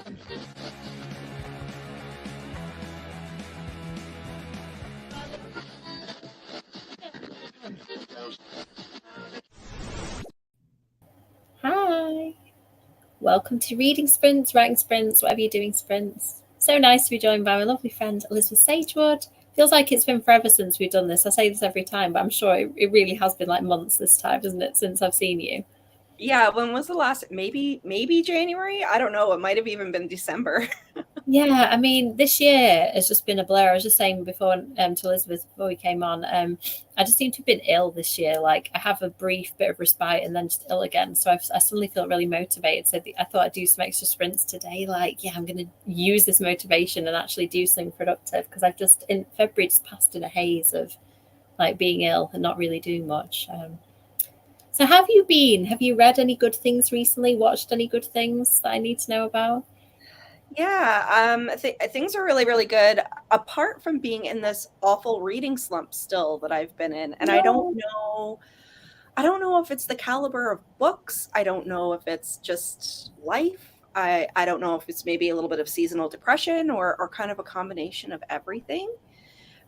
Hi, welcome to Reading Sprints, Writing Sprints, whatever you're doing sprints. So nice to be joined by my lovely friend Elizabeth Sagewood. Feels like it's been forever since we've done this. I say this every time, but I'm sure it really has been like months this time, doesn't it, since I've seen you? Yeah, when was the last? Maybe January? I don't know. It might have even been December. Yeah, I mean, this year has just been a blur. I was just saying before to Elizabeth before we came on, I just seem to have been ill this year. Like I have a brief bit of respite and then just ill again. So I suddenly feel really motivated. So I thought I'd do some extra sprints today. Like, yeah, I'm going to use this motivation and actually do something productive because I've just in February just passed in a haze of like being ill and not really doing much. So how have you been? Have you read any good things recently? Watched any good things that I need to know about? Yeah, things are really, really good. Apart from being in this awful reading slump still that I've been in, and No. I don't know if it's the caliber of books. I don't know if it's just life. I don't know if it's maybe a little bit of seasonal depression or kind of a combination of everything.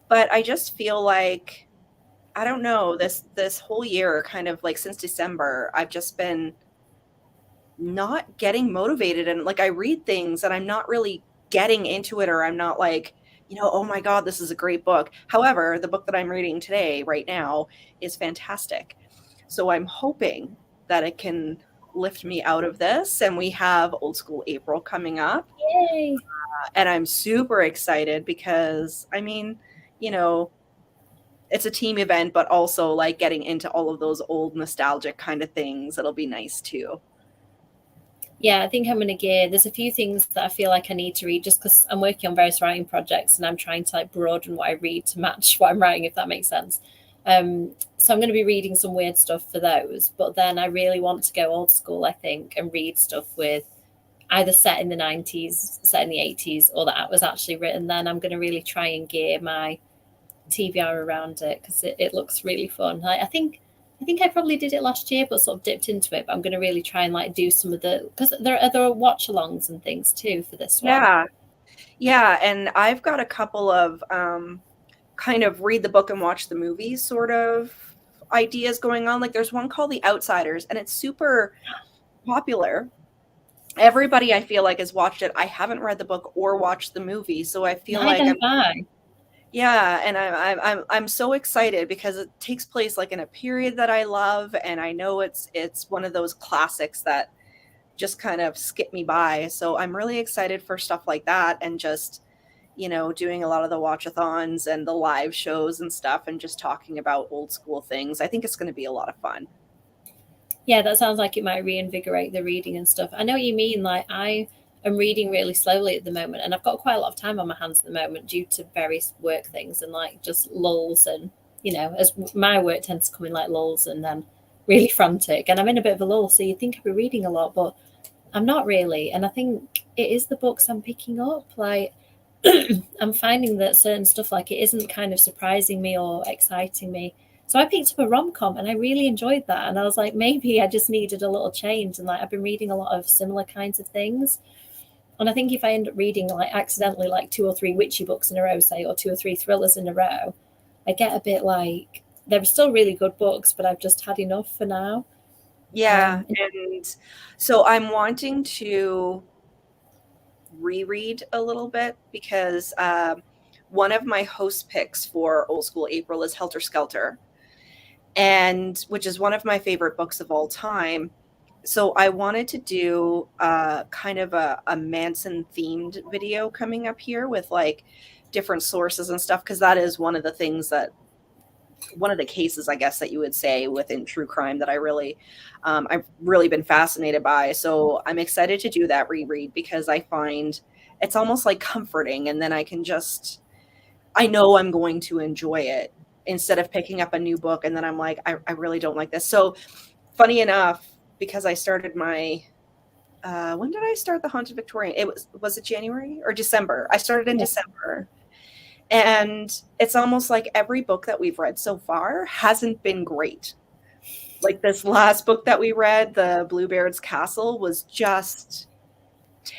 But I just feel like I don't know this whole year, kind of like since December, I've just been not getting motivated, and like I read things and I'm not really getting into it, or I'm not like, oh my god, this is a great book. However, the book that I'm reading today right now is fantastic. So I'm hoping that it can lift me out of this, and we have Old School April coming up. Yay. And I'm super excited because I mean, you know, it's a team event, but also like getting into all of those old nostalgic kind of things. It'll be nice too. Yeah, I think I'm in a gear. There's a few things that I feel like I need to read just because I'm working on various writing projects and I'm trying to like broaden what I read to match what I'm writing, if that makes sense. So I'm going to be reading some weird stuff for those, but then I really want to go old school, I think, and read stuff with either set in the 90s, set in the 80s, or that was actually written then. I'm going to really try and gear my TBR around it because it looks really fun. I think I probably did it last year, but sort of dipped into it. But I'm going to really try and like do some of the because there are watch alongs and things too for this one. Yeah. Yeah, and I've got a couple of kind of read the book and watch the movie sort of ideas going on. Like there's one called The Outsiders, and it's super popular. Everybody I feel like has watched it. I haven't read the book or watched the movie, so I feel Neither like have I. yeah, and I'm so excited because it takes place like in a period that I love, and I know it's one of those classics that just kind of skip me by. So I'm really excited for stuff like that, and just doing a lot of the watchathons and the live shows and stuff, and just talking about old school things. I think it's going to be a lot of fun. Yeah, that sounds like it might reinvigorate the reading and stuff. I know what you mean. Like I am reading really slowly at the moment, and I've got quite a lot of time on my hands at the moment due to various work things and like just lulls and as my work tends to come in like lulls and then really frantic, and I'm in a bit of a lull. So you think I'd be reading a lot, but I'm not really. And I think it is the books I'm picking up. Like I'm finding that certain stuff like it isn't kind of surprising me or exciting me. So I picked up a rom-com and I really enjoyed that. And I was like, maybe I just needed a little change. And like I've been reading a lot of similar kinds of things. And I think if I end up reading like accidentally like 2 or 3 witchy books in a row, say, or 2 or 3 thrillers in a row, I get a bit like they're still really good books, but I've just had enough for now. Yeah, and so I'm wanting to reread a little bit because one of my host picks for Old School April is Helter Skelter, and which is one of my favorite books of all time. So I wanted to do kind of a Manson themed video coming up here with like different sources and stuff, because that is one of the things that one of the cases, I guess, that you would say within true crime that I've really been fascinated by. So I'm excited to do that reread because I find it's almost like comforting, and then I know I'm going to enjoy it instead of picking up a new book and then I'm like, I really don't like this. So funny enough, because I started my when did I start the Haunted Victorian? Was it January or December? I started in December. And it's almost like every book that we've read so far hasn't been great. Like this last book that we read, The Bluebeard's Castle, was just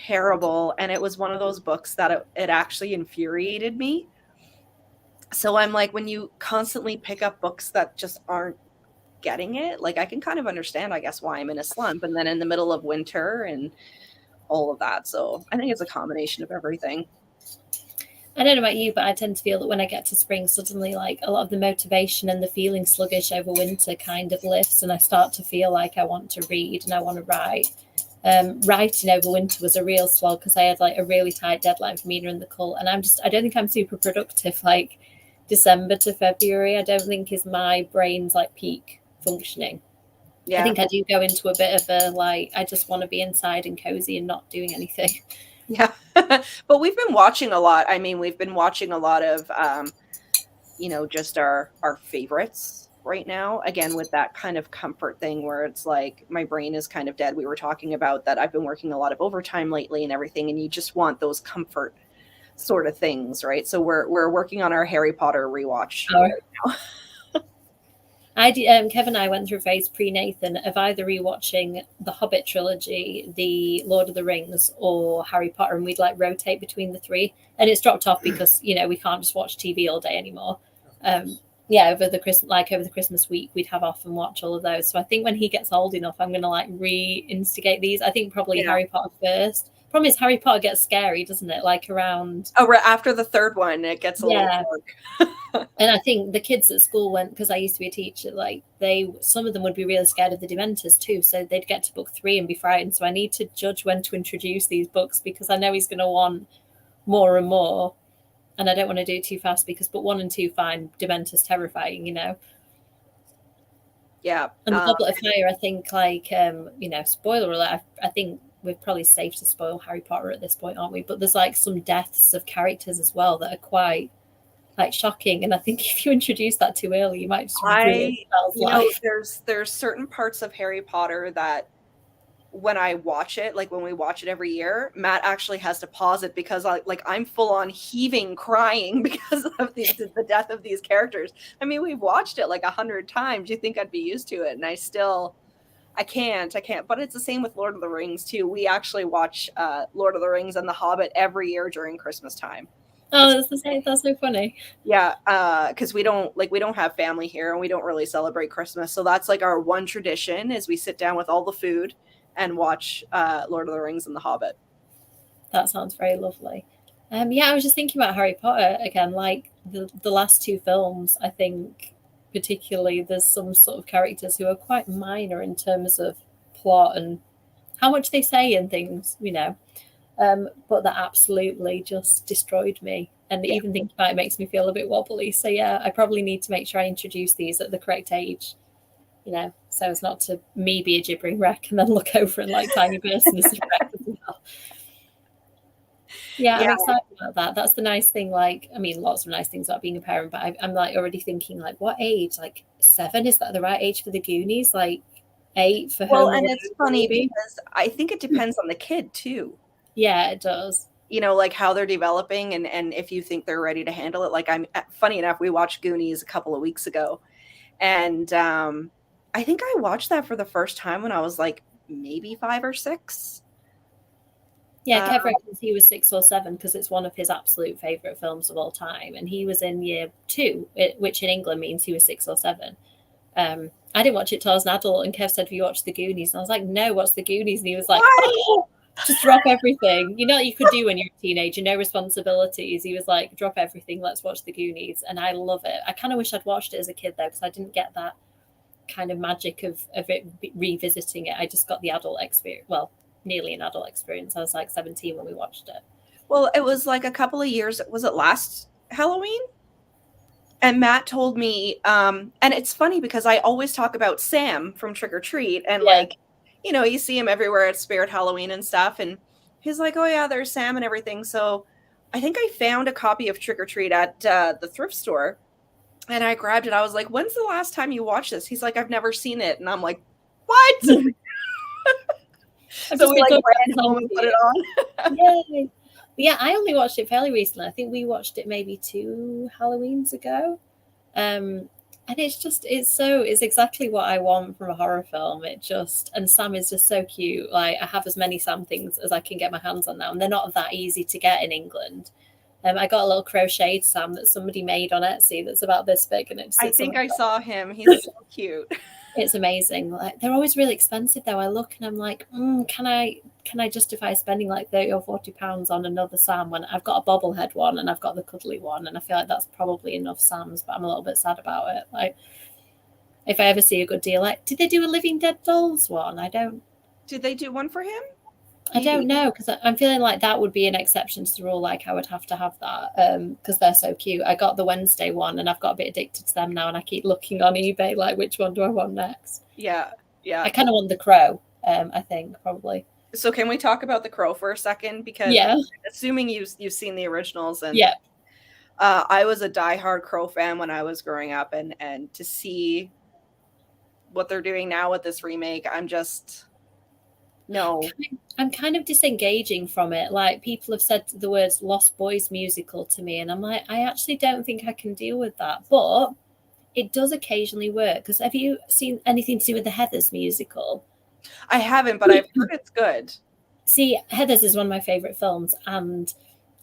terrible. And it was one of those books that it actually infuriated me. So I'm like, when you constantly pick up books that just aren't getting it, like I can kind of understand, I guess, why I'm in a slump. And then in the middle of winter and all of that. So I think it's a combination of everything. I don't know about you, but I tend to feel that when I get to spring, suddenly like a lot of the motivation and the feeling sluggish over winter kind of lifts, and I start to feel like I want to read and I want to write. Writing over winter was a real slog because I had like a really tight deadline for Mina and the Cult, and I don't think I'm super productive like December to February. I don't think is my brain's like peak functioning. Yeah. I think I do go into a bit of a like, I just want to be inside and cozy and not doing anything. Yeah. But we've been watching a lot. I mean, we've been watching a lot of, just our favorites right now. Again, with that kind of comfort thing where it's like my brain is kind of dead. We were talking about that. I've been working a lot of overtime lately and everything, and you just want those comfort sort of things, right? So we're working on our Harry Potter rewatch right now. Kevin and I went through a phase pre-Nathan of either rewatching the Hobbit trilogy, the Lord of the Rings, or Harry Potter, and we'd like rotate between the three. And it's dropped off because we can't just watch TV all day anymore. Over the Christmas week, we'd have off and watch all of those. So I think when he gets old enough, I'm going to like reinstigate these. I think probably Harry Potter first. Problem is, Harry Potter gets scary, doesn't it? Like around after the third one, it gets a little dark. And I think the kids at school went, because I used to be a teacher, like some of them would be really scared of the Dementors too. So they'd get to book 3 and be frightened. So I need to judge when to introduce these books because I know he's going to want more and more. And I don't want to do it too fast because book 1 and 2 find Dementors terrifying, Yeah. And the Goblet of Fire, I think, like, spoiler alert, I think we're probably safe to spoil Harry Potter at this point, aren't we? But there's like some deaths of characters as well that are quite like shocking, and I think if you introduce that too early, you might just there's certain parts of Harry Potter that when I watch it, like when we watch it every year, Matt actually has to pause it because I'm full on heaving, crying because of the death of these characters. I mean, we've watched it like 100 times. You think I'd be used to it, and I can't. But it's the same with Lord of the Rings too. We actually watch Lord of the Rings and The Hobbit every year during Christmas time. Oh, that's the same. That's so funny. Yeah, because we don't have family here and we don't really celebrate Christmas. So that's like our one tradition is we sit down with all the food and watch Lord of the Rings and The Hobbit. That sounds very lovely. I was just thinking about Harry Potter again, like the last 2 films, I think particularly there's some sort of characters who are quite minor in terms of plot and how much they say and things, but that absolutely just destroyed me. And even thinking about it makes me feel a bit wobbly. So I probably need to make sure I introduce these at the correct age, so as not to me be a gibbering wreck and then look over and like tiny person is a wreck as well. I'm excited about that. That's the nice thing. Like, I mean, lots of nice things about being a parent, but I'm like already thinking like, what age? Like 7? Is that the right age for the Goonies? Like 8 for her? Well, and it's funny because I think it depends on the kid too. Yeah, it does. Like how they're developing and if you think they're ready to handle it. Like funny enough, we watched Goonies a couple of weeks ago, and I think I watched that for the first time when I was like maybe 5 or 6. Yeah, Kev reckons he was 6 or 7 because it's one of his absolute favourite films of all time. And he was in year 2, which in England means he was 6 or 7. I didn't watch it till I was an adult, and Kev said, "Have you watched the Goonies?" And I was like, "No, what's the Goonies?" And he was like, "Oh, just drop everything. What you could do when you're a teenager, no responsibilities." He was like, "Drop everything, let's watch the Goonies." And I love it. I kind of wish I'd watched it as a kid though, because I didn't get that kind of magic of it revisiting it. I just got the adult experience. Well, nearly an adult experience. I was like 17 when we watched it. Well, it was like a couple of years. Was it last Halloween? And Matt told me, and it's funny because I always talk about Sam from Trick or Treat, and you see him everywhere at Spirit Halloween and stuff. And he's like, "Oh yeah, there's Sam and everything." So I think I found a copy of Trick or Treat at the thrift store, and I grabbed it. I was like, "When's the last time you watched this?" He's like, "I've never seen it," and I'm like, "What?" So we ran home and put it on. Yay. Yeah, I only watched it fairly recently. I think we watched it maybe 2 Halloweens ago. And it's exactly what I want from a horror film. And Sam is just so cute. Like, I have as many Sam things as I can get my hands on now, and they're not that easy to get in England. I got a little crocheted Sam that somebody made on Etsy that's about this big, and I think I saw him. He's so cute. It's amazing. Like, they're always really expensive though. I look and I'm like, can I justify spending like £30 or £40 on another Sam when I've got a bobblehead one and I've got the cuddly one, and I feel like that's probably enough Sams, but I'm a little bit sad about it. Like, if I ever see a good deal, like, did they do a Living Dead Dolls one? Did they do one for him? I don't know, because I'm feeling like that would be an exception to the rule. Like, I would have to have that because they're so cute. I got the Wednesday one, and I've got a bit addicted to them now, and I keep looking on eBay, like, which one do I want next? Yeah. I kind of want the Crow, I think, probably. So can we talk about the Crow for a second? Because assuming you've seen the originals, and I was a diehard Crow fan when I was growing up, and to see what they're doing now with this remake, I'm kind of disengaging from it. Like, people have said the words Lost Boys musical to me, and I'm like, I actually don't think I can deal with that. But it does occasionally work. Because have you seen anything to do with the Heathers musical? I haven't, but I've heard it's good. See, Heathers is one of my favorite films, and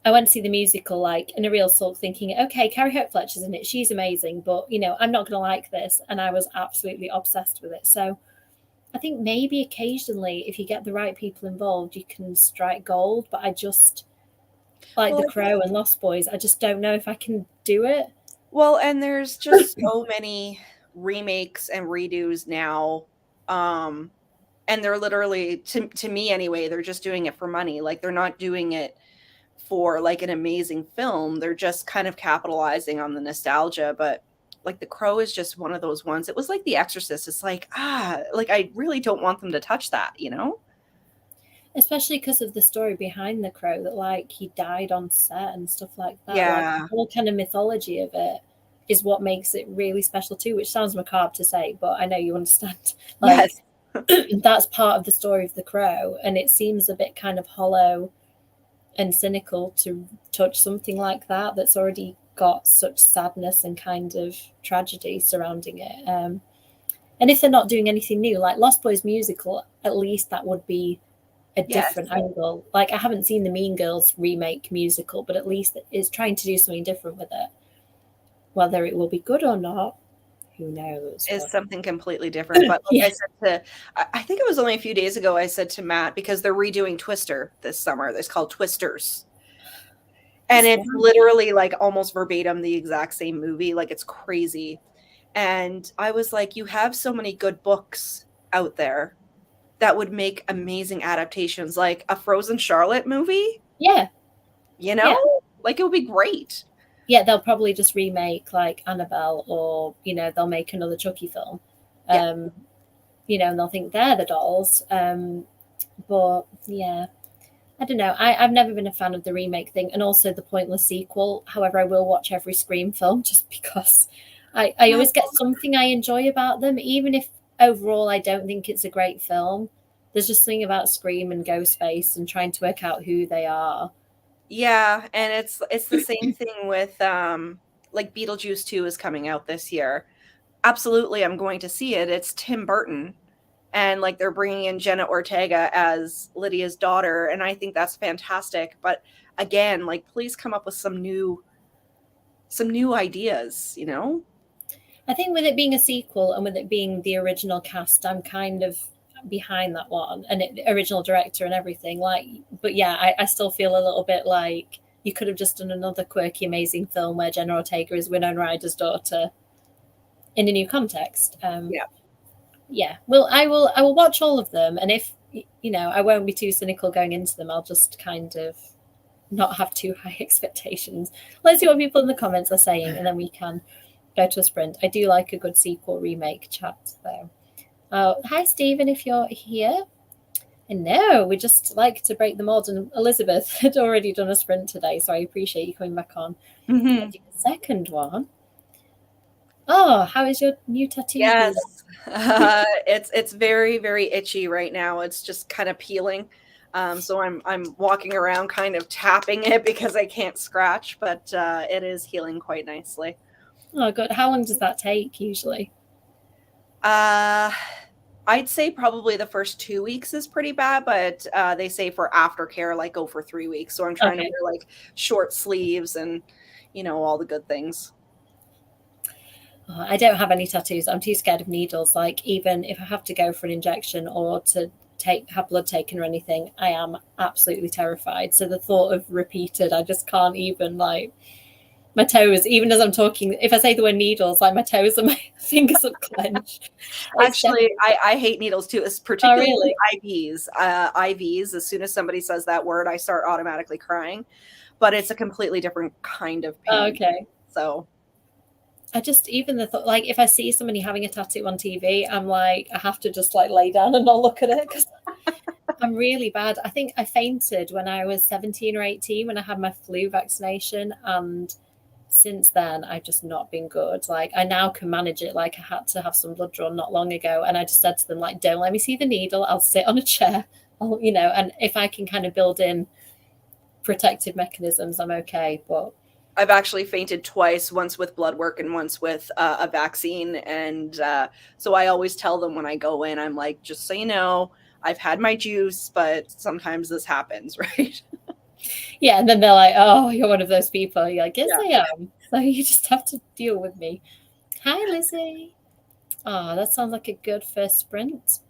I went to see the musical like in a real sulk, thinking, okay, Carrie Hope Fletcher's in it, she's amazing, but I'm not going to like this, and I was absolutely obsessed with it. So I think maybe occasionally, if you get the right people involved, you can strike gold. But I just The Crow and Lost Boys, I just don't know if I can do it. Well, and there's just so many remakes and redos now. And they're literally, to me anyway, they're just doing it for money. Like, they're not doing it for like an amazing film. They're just kind of capitalizing on the nostalgia. But like, The Crow is just one of those ones. It was like The Exorcist. It's like, I really don't want them to touch that, Especially because of the story behind The Crow, that like he died on set and stuff like that. Yeah. Like, the whole kind of mythology of it is what makes it really special too, which sounds macabre to say, but I know you understand. Like, yes. That's part of the story of The Crow, and it seems a bit kind of hollow and cynical to touch something like that that's already got such sadness and kind of tragedy surrounding it. And if they're not doing anything new, like Lost Boys musical, at least that would be a different angle. Like, I haven't seen the Mean Girls remake musical, but at least it's trying to do something different with it. Whether it will be good or not, who knows? Is something completely different. But like I think it was only a few days ago, I said to Matt, because they're redoing Twister this summer. It's called Twisters. And it's literally like almost verbatim the exact same movie. Like, it's crazy. And I was like, you have so many good books out there that would make amazing adaptations, like a Frozen Charlotte movie. Yeah. Like, it would be great. Yeah, they'll probably just remake like Annabelle, or they'll make another Chucky film. And they'll think they're the dolls. But yeah, I don't know. I've never been a fan of the remake thing, and also the pointless sequel. However, I will watch every Scream film just because I always get something I enjoy about them, even if overall I don't think it's a great film. There's just something about Scream and Ghostface and trying to work out who they are. Yeah, and it's the same thing with like Beetlejuice 2 is coming out this year. Absolutely, I'm going to see it. It's Tim Burton, and like, they're bringing in Jenna Ortega as Lydia's daughter, and I think that's fantastic. But again, like, please come up with some new ideas, I think with it being a sequel and with it being the original cast, I'm kind of behind that one, and the original director and everything. Like, but yeah, I still feel a little bit like you could have just done another quirky, amazing film where Jenna Ortega is Winona Ryder's daughter in a new context. Well, I will watch all of them, and if I won't be too cynical going into them. I'll just kind of not have too high expectations. Let's see what people in the comments are saying, and then we can go to a sprint. I do like a good sequel remake chat though. Hi, Stephen, if you're here. And no, we just like to break the mold. And Elizabeth had already done a sprint today, so I appreciate you coming back on. Mm-hmm. The second one. Oh, how is your new tattoo? Yes, it's very, very itchy right now. It's just kind of peeling. So I'm walking around kind of tapping it because I can't scratch, but it is healing quite nicely. Oh, good. How long does that take usually? I'd say probably the first 2 weeks is pretty bad, but they say for aftercare, like go for 3 weeks. So I'm trying to Okay. wear like short sleeves and all the good things. Oh, I don't have any tattoos. I'm too scared of needles. Like even if I have to go for an injection or to have blood taken or anything, I am absolutely terrified. So the thought of repeated, I just can't even like my toes. Even as I'm talking, if I say the word needles, like my toes and my fingers will clench. Actually, I hate needles too, Oh, particularly really? IVs. IVs, as soon as somebody says that word, I start automatically crying. But it's a completely different kind of Oh, pain. okay. So I just even the thought, like if I see somebody having a tattoo on TV, I'm like, I have to just like lay down and not look at it because I'm really bad. I think I fainted when I was 17 or 18 when I had my flu vaccination, and since then I've just not been good. Like I now can manage it. Like I had to have some blood drawn not long ago, and I just said to them like, don't let me see the needle. I'll sit on a chair. And if I can kind of build in protective mechanisms, I'm okay. But I've actually fainted twice, once with blood work and once with a vaccine. And so I always tell them when I go in, I'm like, just so you know, I've had my juice, but sometimes this happens, right? yeah, and then they're like, oh, you're one of those people. You're like, yes, Yeah. I am. So you just have to deal with me. Hi, Lizzie. Oh, that sounds like a good first sprint.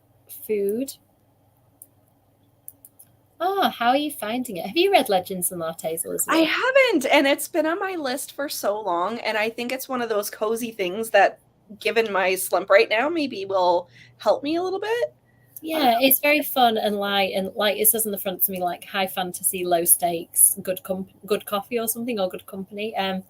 Food. Oh, how are you finding it? Have you read Legends and Lattes, I Elizabeth? haven't, and it's been on my list for so long. And I think it's one of those cozy things that, given my slump right now, maybe will help me a little bit. Yeah, it's very fun and light, and like it says on the front to me, like high fantasy, low stakes, good coffee or something, or good company. And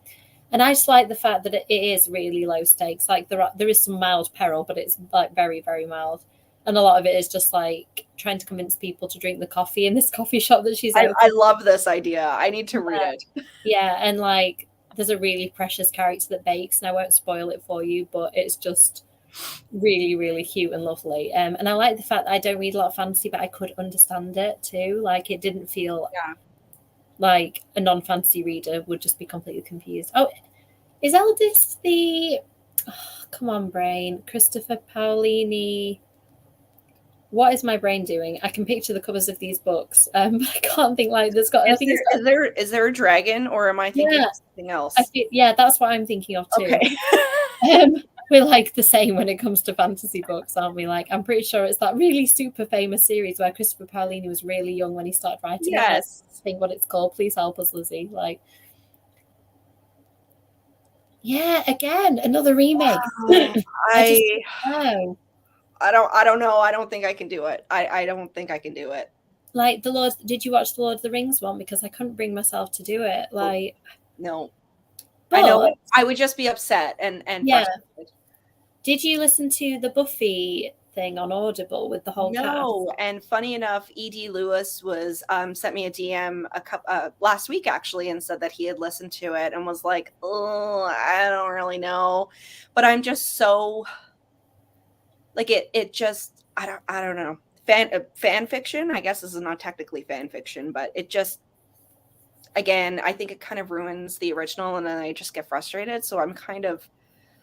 I just like the fact that it is really low stakes. Like there is some mild peril, but it's like very very mild, and a lot of it is just like trying to convince people to drink the coffee in this coffee shop that she's I opened. love this idea. I need to read Yeah, it. yeah, and like there's a really precious character that bakes, and I won't spoil it for you, but it's just really really cute and lovely. And I like the fact that I don't read a lot of fantasy, but I could understand it too. Like it didn't feel Yeah. like a non-fantasy reader would just be completely confused. Oh, is Eldest the come on brain, Christopher Paolini? What is my brain doing? I can picture the covers of these books, but I can't think like there's got. I think it's got, Is there a dragon, or am I thinking yeah. of something else? Yeah, that's what I'm thinking of too. Okay. We're like the same when it comes to fantasy books, aren't we? Like, I'm pretty sure it's that really super famous series where Christopher Paolini was really young when he started writing it. And I Yes. think what it's called. Please help us, Lizzie. Like, yeah, again, another remake. Wow. I just I know. I don't know. I don't think I can do it. I don't think I can do it. Like the Lord, did you watch the Lord of the Rings one? Because I couldn't bring myself to do it. Like, No. I know but I would just be upset and yeah, frustrated. did you listen to the Buffy thing on Audible with the whole cast? No, and funny enough, Ed Lewis was sent me a DM last week actually, and said that he had listened to it and was like, "Oh, I don't really know," but I'm just so like it just I don't know. Fan fiction, I guess this is not technically fan fiction, but it just, again, I think it kind of ruins the original, and then I just get frustrated. So I'm kind of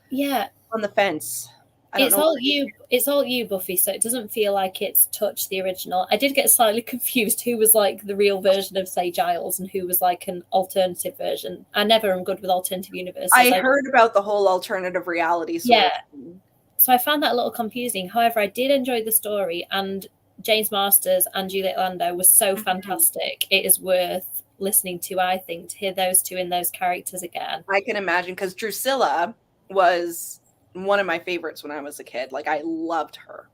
Yeah, on the fence. I don't it's know. all you. It's all you, Buffy. So it doesn't feel like it's touched the original. I did get slightly confused who was like the real version of, say, Giles, and who was like an alternative version. I never am good with alternative universes. I heard about the whole alternative reality sort of Yeah, thing. so I found that a little confusing. However, I did enjoy the story, and James Masters and Juliet Lando was so Mhm. fantastic. It is worth listening to, I think, to hear those two in those characters again. I can imagine, because Drusilla was one of my favorites when I was a kid. Like, I loved her.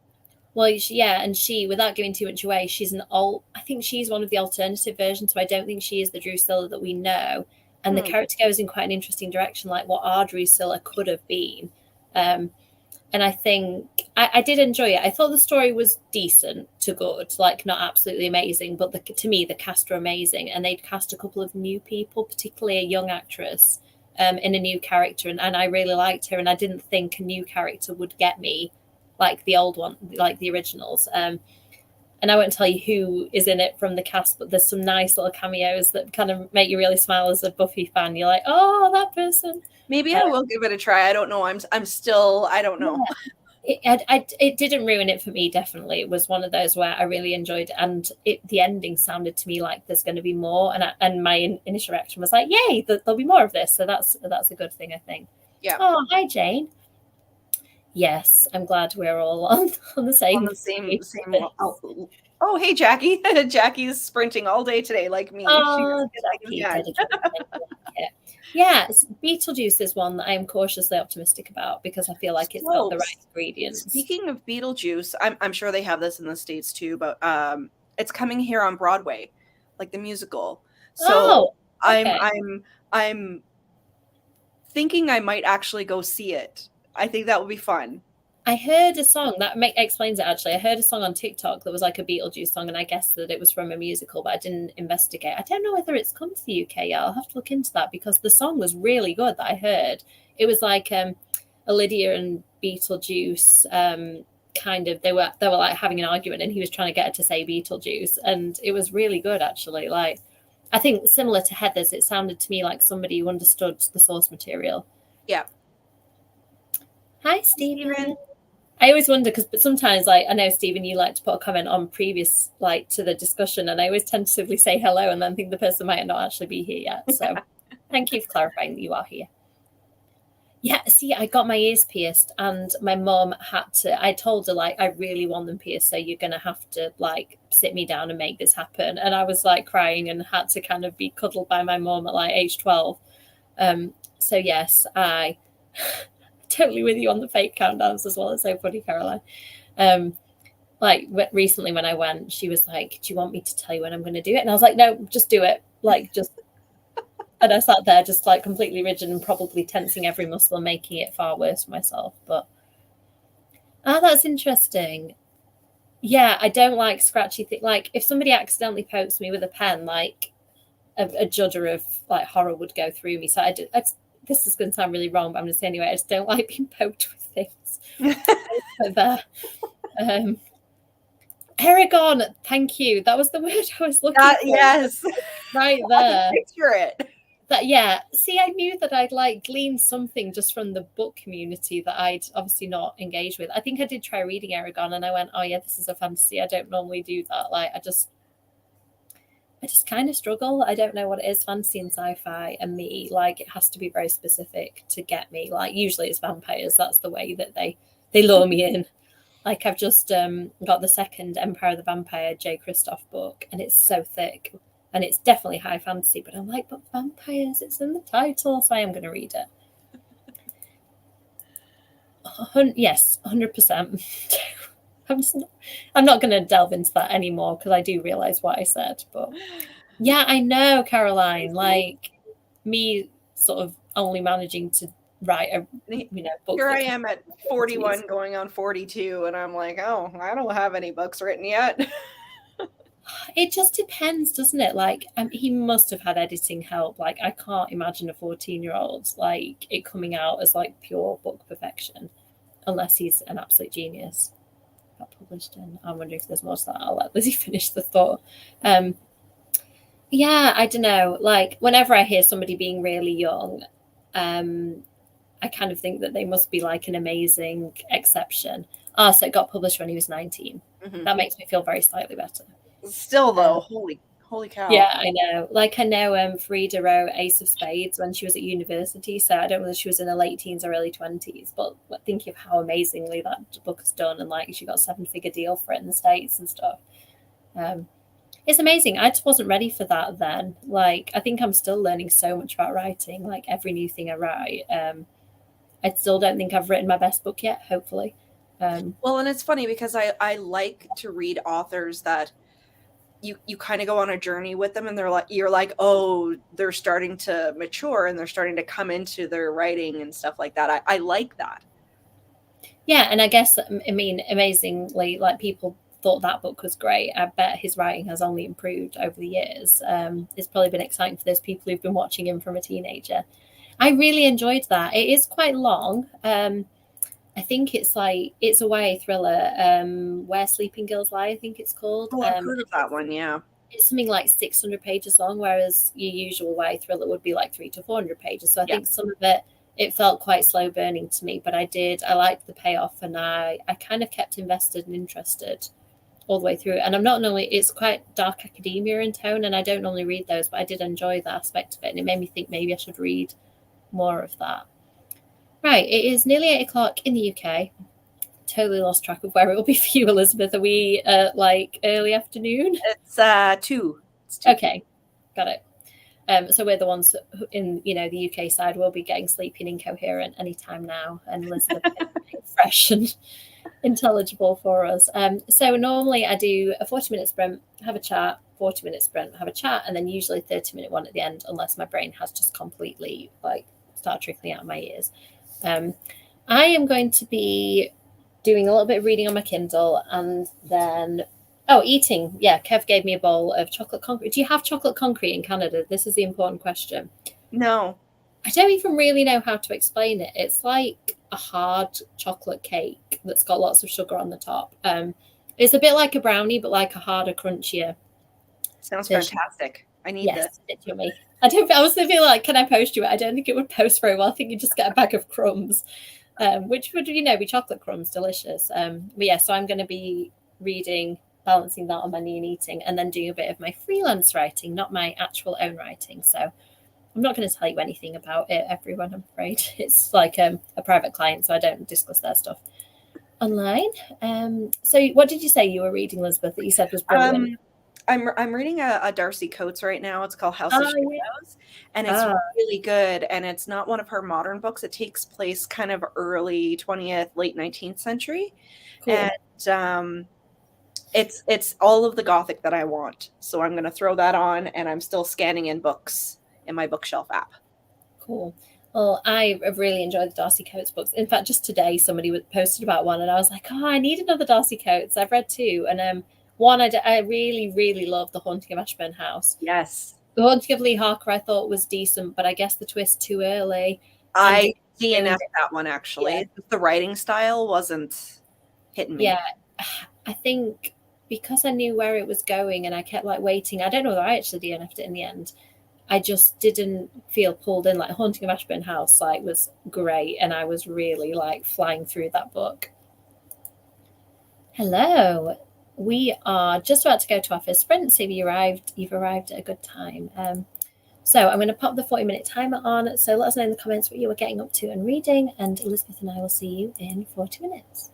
Well, yeah, and she, without giving too much away, she's an alt. I think she's one of the alternative versions, so I don't think she is the Drusilla that we know. And the Hmm. character goes in quite an interesting direction, like what our Drusilla could have been. And I think I did enjoy it. I thought the story was decent to good, like not absolutely amazing, but to me the cast were amazing, and they'd cast a couple of new people, particularly a young actress in a new character, and I really liked her, and I didn't think a new character would get me like the old one, like the originals. and I won't tell you who is in it from the cast, but there's some nice little cameos that kind of make you really smile as a Buffy fan. You're like, oh, that person. Maybe I will give it a try. I don't know. I'm still, I don't know. It didn't ruin it for me, definitely. It was one of those where I really enjoyed it, and the ending sounded to me like there's going to be more, and my initial reaction was like, yay, there'll be more of this. So that's a good thing, I think. Yeah. Oh, hi, Jane. Yes, I'm glad we're all on the same. Oh, hey, Jackie. Jackie's sprinting all day today, like me. Oh, Jackie, yeah, Beetlejuice is one that I'm cautiously optimistic about because I feel like it's got the right ingredients. Speaking of Beetlejuice, I'm sure they have this in the States too, but it's coming here on Broadway, like the musical. So I'm thinking I might actually go see it. I think that would be fun. I heard a song that explains it, actually. I heard a song on TikTok that was like a Beetlejuice song, and I guessed that it was from a musical, but I didn't investigate. I don't know whether it's come to the UK yet. I'll have to look into that because the song was really good that I heard. It was like Lydia and Beetlejuice kind of, they were like having an argument, and he was trying to get her to say Beetlejuice, and it was really good, actually. Like, I think similar to Heather's, it sounded to me like somebody who understood the source material. Yeah. Hi, Stephen. I always wonder because sometimes, like, I know, Stephen, you like to put a comment on previous, like, to the discussion, and I always tentatively say hello and then think the person might not actually be here yet. So thank you for clarifying that you are here. Yeah, see, I got my ears pierced, and my mom had to, I told her, like, I really want them pierced, so you're going to have to, like, sit me down and make this happen. And I was, like, crying and had to kind of be cuddled by my mom at, like, age 12. So, yes, I... totally with you on the fake countdowns as well. It's so funny, Caroline. Like recently when I went, she was like, do you want me to tell you when I'm going to do it? And I was like, no, just do it. Like, just... And I sat there just like completely rigid and probably tensing every muscle and making it far worse for myself. But that's interesting. Yeah, I don't like scratchy things. Like, if somebody accidentally pokes me with a pen, like a judger of like horror would go through me. So this is going to sound really wrong, but I'm going to say anyway, I just don't like being poked with things. Like that. Aragon, thank you. That was the word I was looking for. Yes. Right there. I can picture it. Yeah. See, I knew that I'd like gleaned something just from the book community that I'd obviously not engaged with. I think I did try reading Aragon and I went, oh yeah, this is a fantasy. I don't normally do that. Like, I just kind of struggle. I don't know what it is, fantasy and sci-fi and me. Like, it has to be very specific to get me. Like, usually it's vampires. That's the way that they lure me in. Like, I've just got the second Empire of the Vampire J. Kristoff book, and it's so thick. And it's definitely high fantasy, but I'm like, but vampires, it's in the title, so I am going to read it. Yes, 100%. I'm not going to delve into that anymore because I do realize what I said. But yeah, I know, Caroline, like me sort of only managing to write a book. Here I am at 41 going on 42, and I'm like, oh, I don't have any books written yet. It just depends, doesn't it? Like, he must have had editing help. Like, I can't imagine a 14-year-old like it coming out as like pure book perfection unless he's an absolute genius. Got published in. I'm wondering if there's more to that. I'll let Lizzie finish the thought. Yeah, I don't know. Like, whenever I hear somebody being really young, I kind of think that they must be like an amazing exception. So it got published when he was 19. Mm-hmm. That makes me feel very slightly better. Still though, holy cow. Yeah, I know. Like, I know Frida wrote Ace of Spades when she was at university, so I don't know whether she was in her late teens or early 20s, but thinking of how amazingly that book is done, and like she got a 7-figure deal for it in the States and stuff. It's amazing. I just wasn't ready for that then. Like, I think I'm still learning so much about writing. Like, every new thing I write, I still don't think I've written my best book yet, hopefully. Well, and it's funny because I like to read authors that you kind of go on a journey with them, and you're like, oh, they're starting to mature and they're starting to come into their writing and stuff like that. I like that. Yeah, and I guess, I mean, amazingly, like, people thought that book was great. I bet his writing has only improved over the years. It's probably been exciting for those people who've been watching him from a teenager. I really enjoyed that. It is quite long. I think it's like it's a YA thriller, Where Sleeping Girls Lie, I think it's called. Oh, I've heard of that one, yeah. It's something like 600 pages long, whereas your usual YA thriller would be like 300 to 400 pages. So I Yeah. think some of it felt quite slow burning to me, but I liked the payoff, and I kind of kept invested and interested all the way through. And I'm not normally, it's quite dark academia in tone, and I don't normally read those, but I did enjoy that aspect of it, and it made me think maybe I should read more of that. Right, it is nearly 8 o'clock in the UK. Totally lost track of where it will be for you, Elizabeth. Are we like early afternoon? It's 2. It's 2. Okay, got it. So we're the ones in the UK side will be getting sleepy and incoherent anytime now, and Elizabeth can make fresh and intelligible for us. So normally I do a 40-minute sprint, have a chat, 40-minute sprint, have a chat, and then usually 30-minute one at the end, unless my brain has just completely like start trickling out of my ears. I am going to be doing a little bit of reading on my Kindle, and then eating. Yeah, Kev gave me a bowl of chocolate concrete. Do you have chocolate concrete in Canada? This is the important question. No. I don't even really know how to explain it. It's like a hard chocolate cake that's got lots of sugar on the top. It's a bit like a brownie, but like a harder, crunchier. Sounds fantastic. I need this. It's yummy. I was thinking like, can I post you it? I don't think it would post very well. I think you just get a bag of crumbs, which would, be chocolate crumbs, delicious. But yeah, so I'm going to be reading, balancing that on my knee and eating, and then doing a bit of my freelance writing, not my actual own writing. So I'm not going to tell you anything about it, everyone, I'm afraid. It's like a private client, so I don't discuss their stuff online. So what did you say you were reading, Elizabeth, that you said was brilliant? I'm reading a Darcy Coates right now. It's called House of Shadows, and it's really good. And it's not one of her modern books. It takes place kind of early 20th, late 19th century, cool. And it's all of the Gothic that I want. So I'm going to throw that on, and I'm still scanning in books in my bookshelf app. Cool. Well, I have really enjoyed the Darcy Coates books. In fact, just today somebody posted about one, and I was like, I need another Darcy Coates. I've read 2, and one I really, really love, The Haunting of Ashburn House. Yes. The Haunting of Lee Harker I thought was decent, but I guess the twist too early. I DNF'd that one, actually. Yeah. The writing style wasn't hitting me. Yeah, I think because I knew where it was going and I kept like waiting. I don't know whether I actually DNF'd it in the end. I just didn't feel pulled in. Like Haunting of Ashburn House like was great, and I was really like flying through that book. Hello. We are just about to go to our first sprint, so you've arrived at a good time. So I'm going to pop the 40-minute timer on. So let us know in the comments what you were getting up to and reading, and Elizabeth and I will see you in 40 minutes.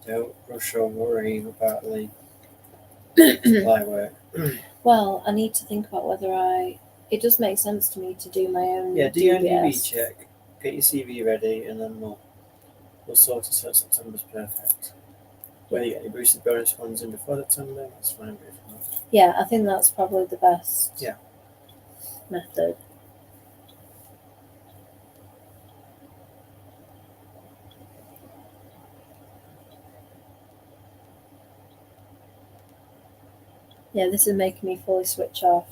Don't rush or worry about the supply work. Well, I need to think about whether it does make sense to me to do my own do your own DB DBS. check, get your CV ready, and then we'll sort it so September's perfect. Whether you get any boosted bonus ones in before September, that's fine. But if not, Yeah, I think that's probably the best method. Yeah, this is making me fully switch off.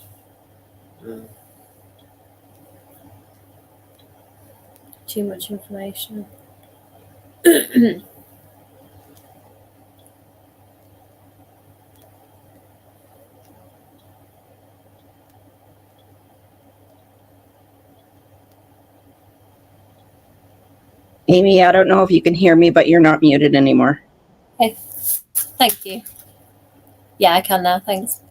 Too much information. Amy, I don't know if you can hear me, but you're not muted anymore. Okay, thank you. Yeah, I can now, thanks.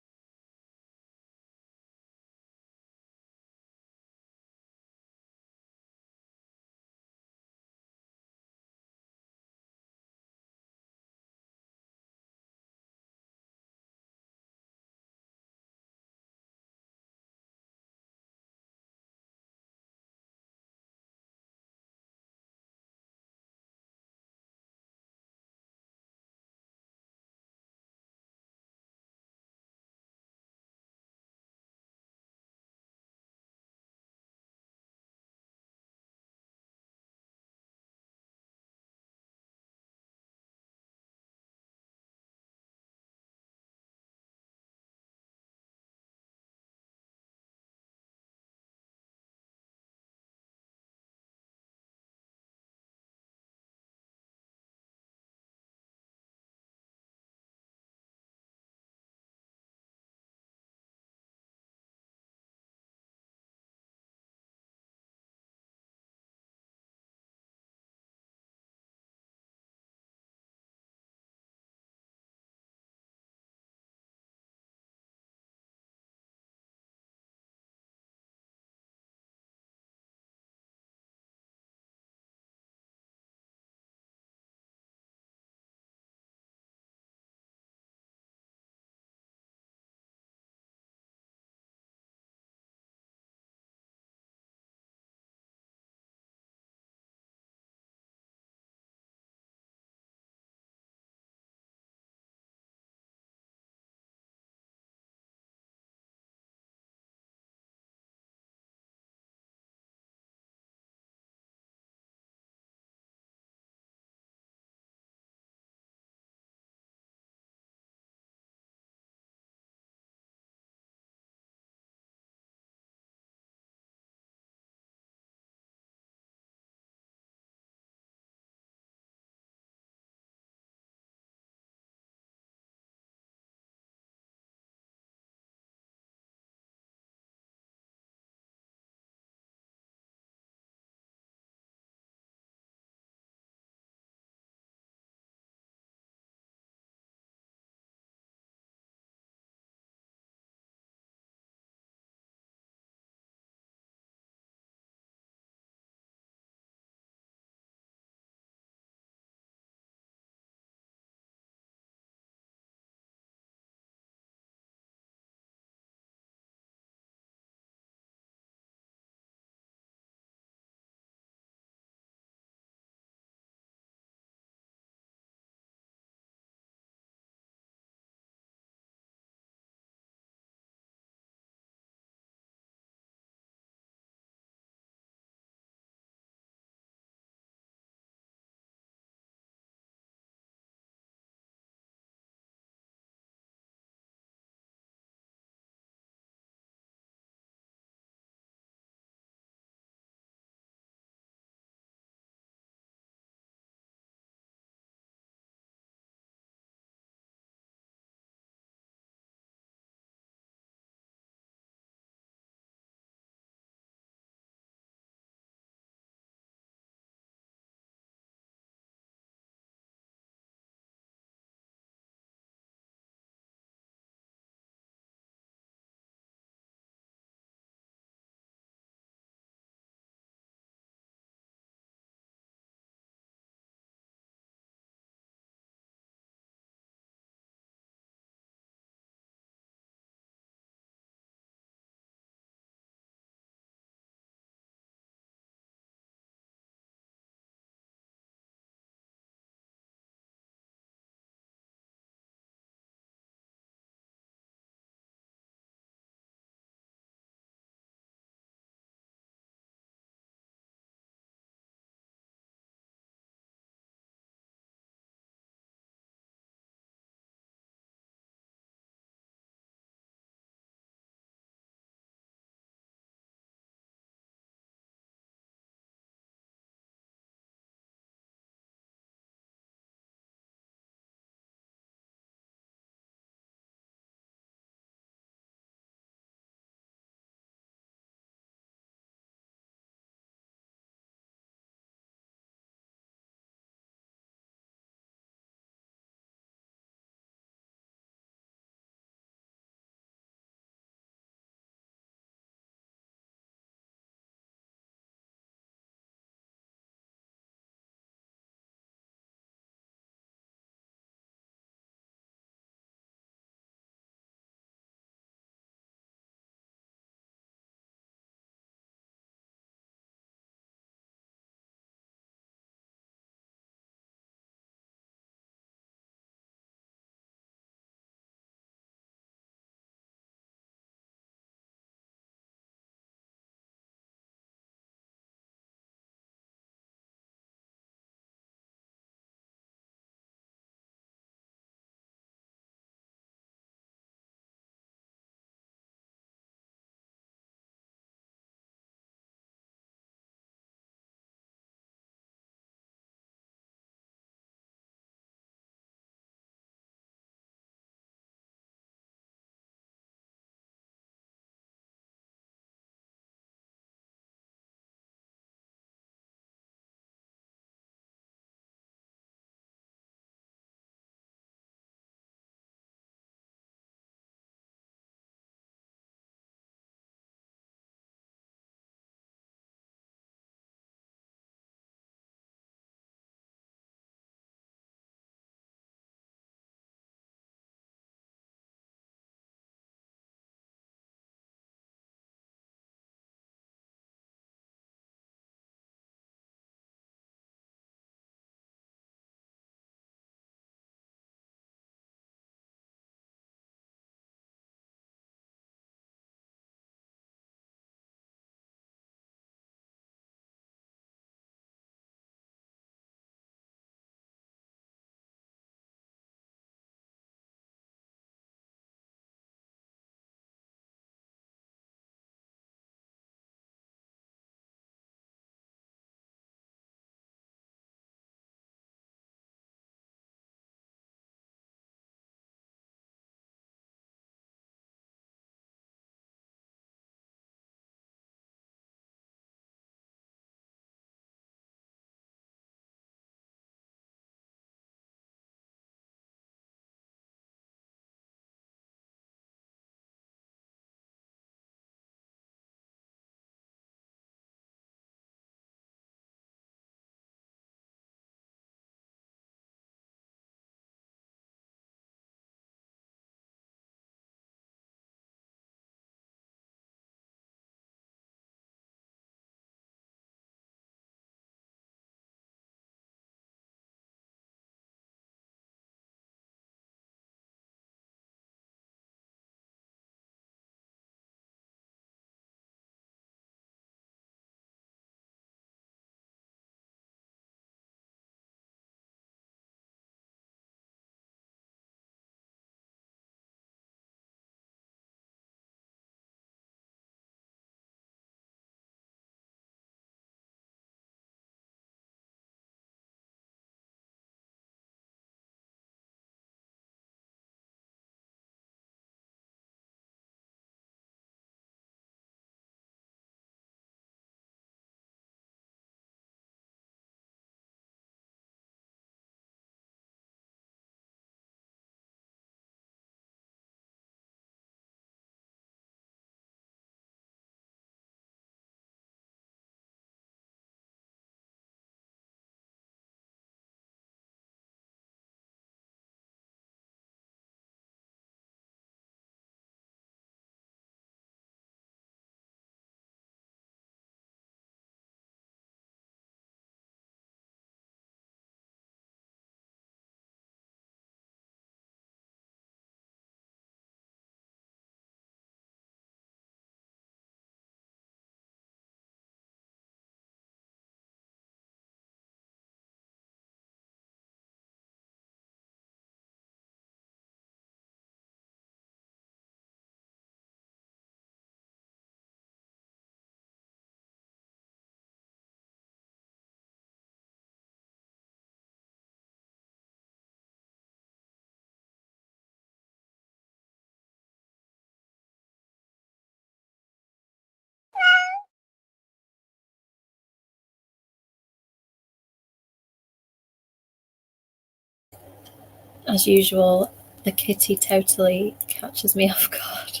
As usual, the kitty totally catches me off guard.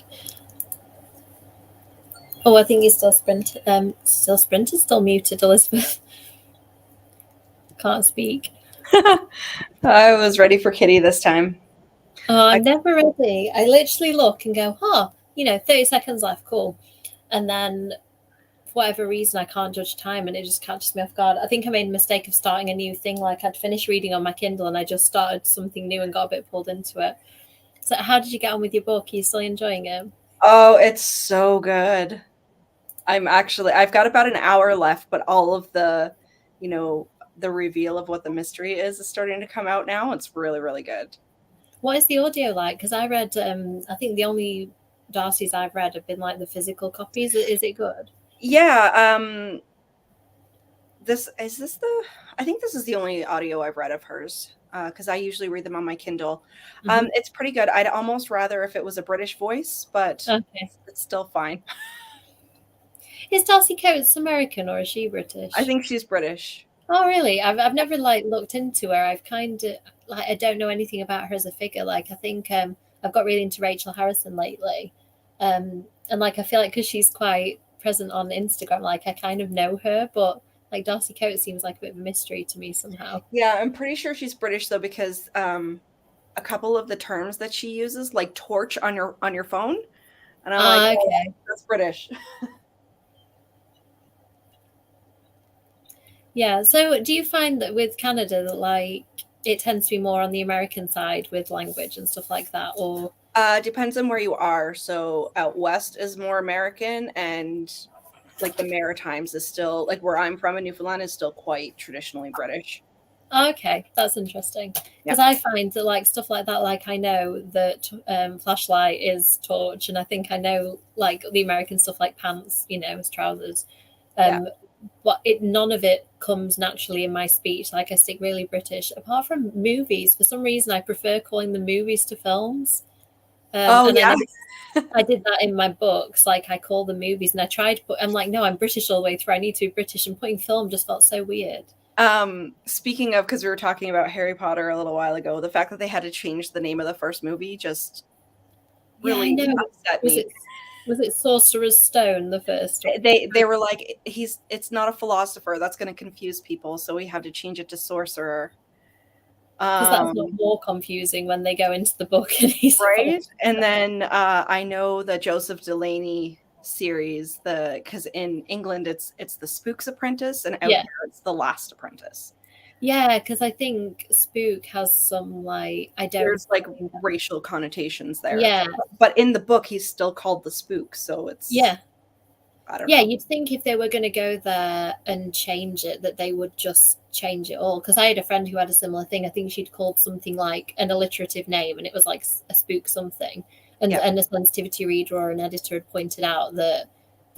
Oh, I think he's still still muted, Elizabeth. Can't speak. I was ready for Kitty this time. Oh, I'm never ready. I literally look and go, 30 seconds left, cool. And then for whatever reason, I can't judge time and it just catches me off guard. I think I made a mistake of starting a new thing. Like I'd finished reading on my Kindle and I just started something new and got a bit pulled into it. So how did you get on with your book? Are you still enjoying it? Oh, it's so good. I've got about an hour left, but all of the, the reveal of what the mystery is starting to come out now. It's really, really good. What is the audio like? Because I read, I think the only Darcy's I've read have been like the physical copies. Is it good? Yeah. I think this is the only audio I've read of hers, because I usually read them on my Kindle. Mm-hmm. It's pretty good. I'd almost rather if it was a British voice, but okay. It's still fine. Is Darcy Coates American or is she British? I think she's British. Oh, really? I've never looked into her. I've kind of I don't know anything about her as a figure. I think I've got really into Rachel Harrison lately, and I feel like because she's quite present on Instagram, I kind of know her, but Darcy Coates seems like a bit of a mystery to me somehow. Yeah, I'm pretty sure she's British though, because a couple of the terms that she uses, like torch on your phone, and I'm like, okay, oh, that's British. Yeah. So do you find that with Canada that it tends to be more on the American side with language and stuff like that, or? Depends on where you are. So out west is more American, and the Maritimes is still, where I'm from in Newfoundland, is still quite traditionally British. Okay, that's interesting. Because I find that stuff like that, I know that flashlight is torch, and I think I know the American stuff like pants, as trousers. But none of it comes naturally in my speech. I stick really British. Apart from movies, for some reason, I prefer calling the movies to films. I did that in my books. I call the movies, and I tried, but I'm no, I'm British all the way through. I need to be British, and putting film just felt so weird. Speaking of, because we were talking about Harry Potter a little while ago, the fact that they had to change the name of the first movie just really upset me. Was it Sorcerer's Stone, the first one? They were like, it's not a philosopher. That's going to confuse people, so we have to change it to sorcerer. Because that's not more confusing when they go into the book. And he's right. And then I know the Joseph Delaney series, because in England it's the Spook's Apprentice, and out here it's the Last Apprentice. Yeah, because I think spook has some there's racial connotations there. Yeah. But in the book he's still called the Spook, so it's I don't know. Yeah, you'd think if they were going to go there and change it, that they would just change it all. Because I had a friend who had a similar thing. I think she'd called something like an alliterative name, and it was like a spook something. And a sensitivity reader or an editor had pointed out the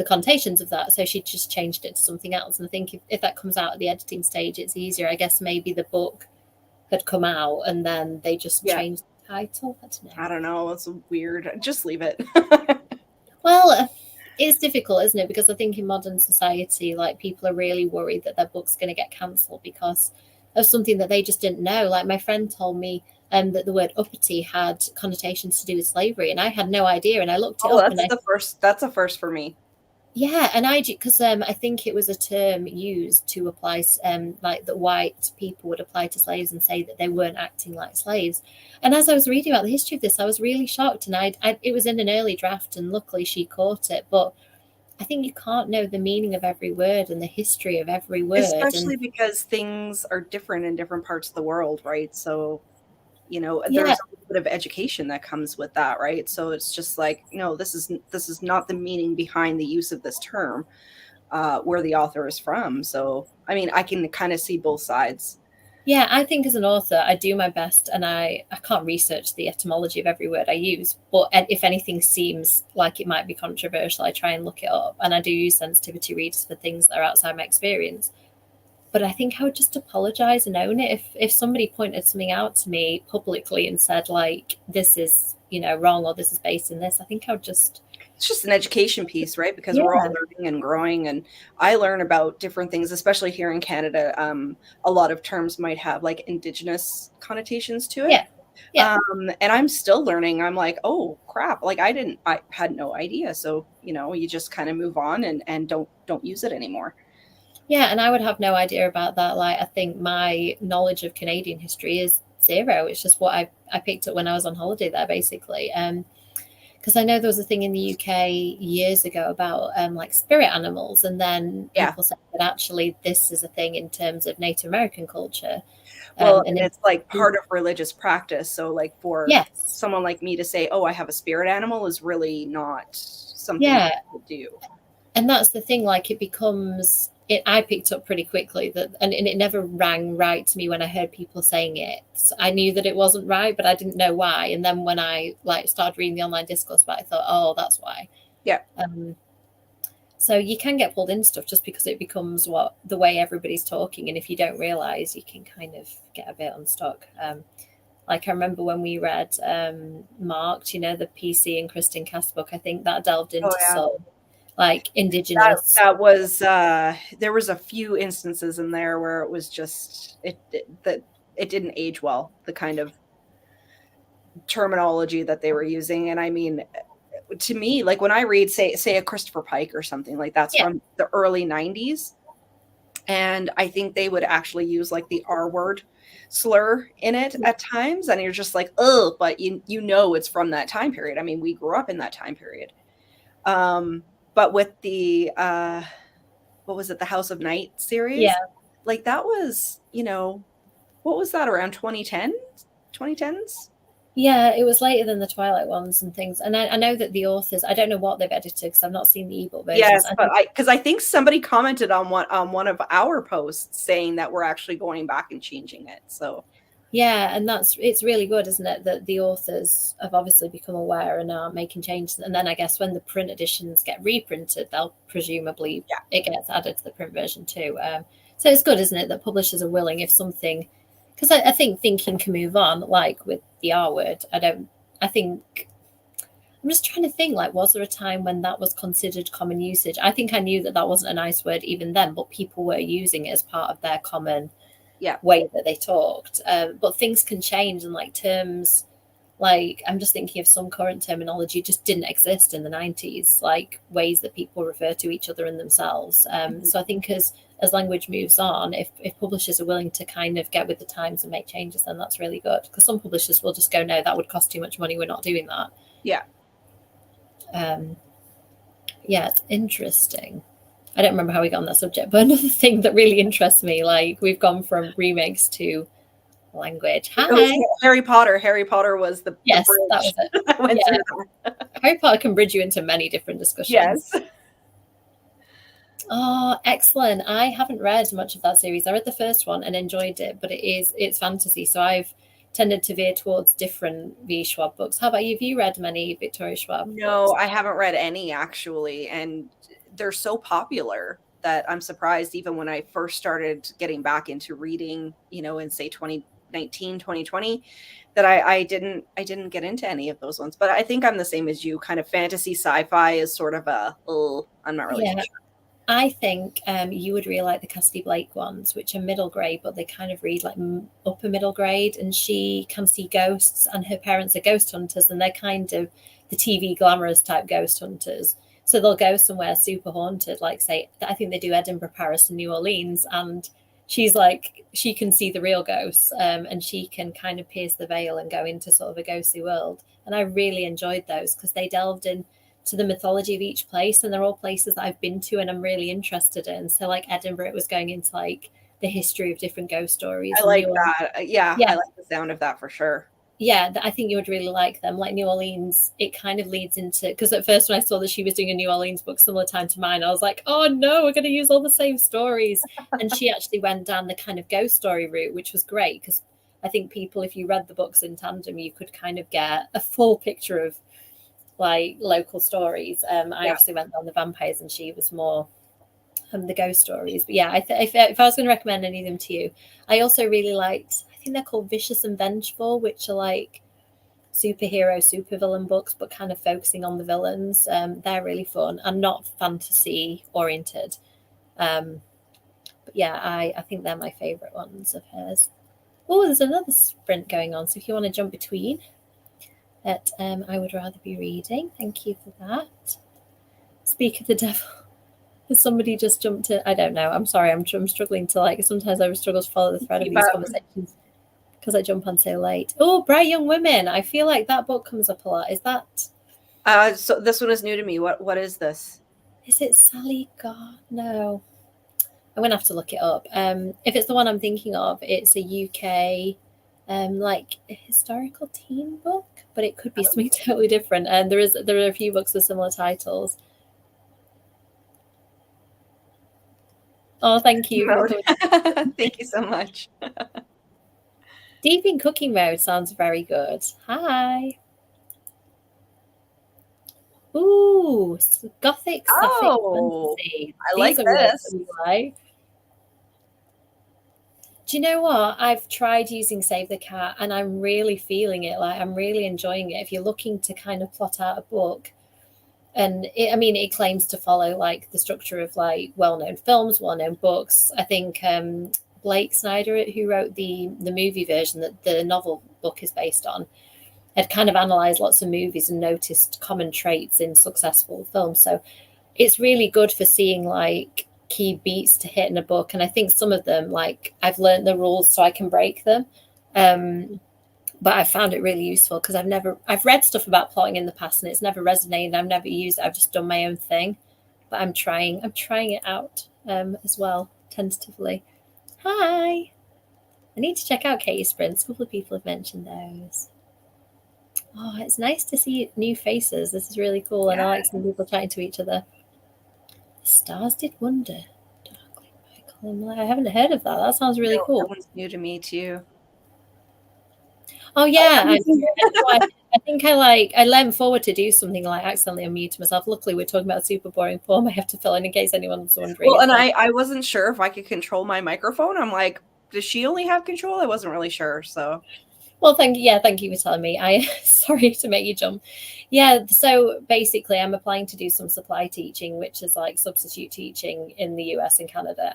connotations of that, so she just changed it to something else. And I think if that comes out at the editing stage, it's easier. I guess maybe the book had come out and then they just changed the title. I don't know. It's weird. Just leave it. Well, it's difficult, isn't it? Because I think in modern society, people are really worried that their book's going to get cancelled because of something that they just didn't know. My friend told me that the word uppity had connotations to do with slavery, and I had no idea. And I looked it up. That's a first for me. Yeah, and because I think it was a term used to apply, that white people would apply to slaves and say that they weren't acting like slaves. And as I was reading about the history of this, I was really shocked. And it was in an early draft, and luckily she caught it. But I think you can't know the meaning of every word and the history of every word, especially because things are different in different parts of the world, right? So, there's a bit of education that comes with that, right? So it's just no, this is not the meaning behind the use of this term, where the author is from. So, I mean, I can kind of see both sides. Yeah, I think as an author, I do my best, and I can't research the etymology of every word I use, but if anything seems like it might be controversial, I try and look it up, and I do use sensitivity readers for things that are outside my experience. But I think I would just apologize and own it. If somebody pointed something out to me publicly and said, this is, wrong, or this is based in this, I think I would just... It's just an education piece, right? Because we're all learning and growing, and I learn about different things, especially here in Canada. A lot of terms might have Indigenous connotations to it. Yeah. Yeah. And I'm still learning. I'm like, oh crap, like I had no idea. So, you just kind of move on and don't use it anymore. Yeah, and I would have no idea about that. Like, I think my knowledge of Canadian history is zero. It's just what I picked up when I was on holiday there, basically. Because I know there was a thing in the UK years ago about like spirit animals, and then people said that actually this is a thing in terms of Native American culture. Well, and it's like part of religious practice. So like for someone like me to say, oh, I have a spirit animal is really not something people do. And that's the thing, like it becomes it. I picked up pretty quickly that, and it never rang right to me when I heard people saying it. I knew that it wasn't right, but I didn't know why. And then when I like started reading the online discourse about it, I thought, oh, that's why. Yeah. So you can get pulled into stuff just because it becomes the way everybody's talking, and if you don't realize, you can kind of get a bit unstuck. Like I remember when we read Marked, the PC and Kristen Cass book. I think that delved into some like indigenous. That was there was a few instances in there where it was just it didn't age well, the kind of terminology that they were using. And I mean, to me, like when I read say a Christopher Pike or something like that's from the early 90s, and I think they would actually use like the R word slur in it at times, and you're just like, oh, but it's from that time period. I mean, we grew up in that time period. But with the what was it, the House of Night series? Yeah. Like that was, what was that, around 2010s? Yeah, it was later than the Twilight ones and things. And I know that the authors, I don't know what they've edited because I've not seen the ebook versions. Yes, but I think somebody commented on one of our posts saying that we're actually going back and changing it. So yeah, and it's really good, isn't it, that the authors have obviously become aware and are making changes. And then I guess when the print editions get reprinted, they'll presumably it gets added to the print version too. So it's good, isn't it, that publishers are willing if something, because I think thinking can move on, like with the R word. I'm just trying to think, like, was there a time when that was considered common usage? I think I knew that wasn't a nice word even then, but people were using it as part of their common way that they talked. But things can change, and like terms, like I'm just thinking of some current terminology just didn't exist in the 90s, like ways that people refer to each other and themselves. So I think as language moves on, if publishers are willing to kind of get with the times and make changes, then that's really good, because some publishers will just go, no, that would cost too much money, we're not doing that. It's interesting. I don't remember how we got on that subject, but another thing that really interests me, like we've gone from remakes to language. Hi. Harry Potter. Harry Potter was the bridge. That was it. Harry Potter can bridge you into many different discussions. Yes. Oh, excellent. I haven't read much of that series. I read the first one and enjoyed it, but it's fantasy, so I've tended to veer towards different V. Schwab books. How about you? Have you read many Victoria Schwab books? No, I haven't read any actually, and they're so popular that I'm surprised, even when I first started getting back into reading, in say 2019, 2020, that I didn't get into any of those ones. But I think I'm the same as you, kind of fantasy sci-fi is sort of I'm not really sure. I think you would really like the Cassidy Blake ones, which are middle grade, but they kind of read like upper middle grade. And she can see ghosts, and her parents are ghost hunters, and they're kind of the TV glamorous type ghost hunters. So they'll go somewhere super haunted, like say, I think they do Edinburgh, Paris, and New Orleans. And she's like, she can see the real ghosts, and she can kind of pierce the veil and go into sort of a ghostly world. And I really enjoyed those because they delved in to the mythology of each place, and they're all places that I've been to and I'm really interested in. So like Edinburgh, it was going into like the history of different ghost stories. I like that. Yeah, I like the sound of that for sure. Yeah, I think you would really like them. Like New Orleans, it kind of leads into, because at first when I saw that she was doing a New Orleans book similar time to mine, I was like, oh no, we're going to use all the same stories. And she actually went down the kind of ghost story route, which was great, because I think people, if you read the books in tandem, you could kind of get a full picture of like local stories. I obviously went down the vampires, and she was more the ghost stories. But yeah, if I was going to recommend any of them to you, I also really liked, I think they're called Vicious and Vengeful, which are like superhero, supervillain books, but kind of focusing on the villains. They're really fun and not fantasy oriented. But yeah, I think they're my favorite ones of hers. Oh, there's another sprint going on. So if you want to jump between, that I would rather be reading. Thank you for that. Speak of the devil. Has somebody just jumped to? I don't know. I'm sorry. I'm struggling to like. Sometimes I struggle to follow the thread of these conversations because I jump on so late. Oh, Bright Young Women. I feel like that book comes up a lot. Is that? So this one is new to me. What is this? Is it Sally God? No. I'm gonna have to look it up. If it's the one I'm thinking of, it's a UK like a historical teen book, but it could be something totally different. And there are a few books with similar titles. Oh, thank you. Thank you so much. Deep in Cooking Mode sounds very good. Hi. Ooh, Gothic Sapphic Fantasy. I like this. Like. Do you know what? I've tried using Save the Cat and I'm really feeling it. Like, I'm really enjoying it. If you're looking to kind of plot out a book, and it claims to follow like the structure of like well-known films, well-known books. I think Blake Snyder, who wrote the movie version that the novel book is based on, had kind of analyzed lots of movies and noticed common traits in successful films. So it's really good for seeing like key beats to hit in a book. And I think some of them, like I've learned the rules so I can break them. But I found it really useful because I've read stuff about plotting in the past and it's never resonated. I've never used it. I've just done my own thing, but I'm trying it out as well, tentatively. Hi. I need to check out Katie Sprints. A couple of people have mentioned those. Oh, it's nice to see new faces. This is really cool. And I like some people chatting to each other. The Stars Did Wonder. Darkly by Colin. I haven't heard of that. That sounds really cool. That one's new to me too. Oh yeah, I think I leant forward to do something like accidentally unmute myself. Luckily, we're talking about super boring form. I have to fill in case anyone's wondering. Well, and I wasn't sure if I could control my microphone. I'm like, does she only have control? I wasn't really sure. So, well, thank you for telling me. Sorry to make you jump. Yeah, so basically, I'm applying to do some supply teaching, which is like substitute teaching in the US and Canada,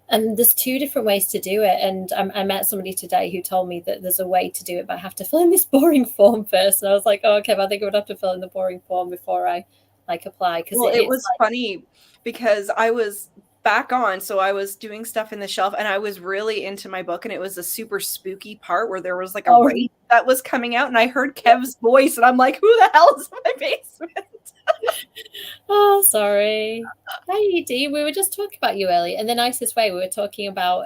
and there's two different ways to do it. And I met somebody today who told me that there's a way to do it, but I have to fill in this boring form first. And I was like, oh, okay, but I think I would have to fill in the boring form before I like apply. Because it was funny because I was back on. So I was doing stuff in the shelf and I was really into my book. And it was a super spooky part where there was like a wraith that was coming out. And I heard Kev's voice and I'm like, who the hell is in my basement? Oh, sorry. Hi, Dee. We were just talking about you earlier. In the nicest way, we were talking about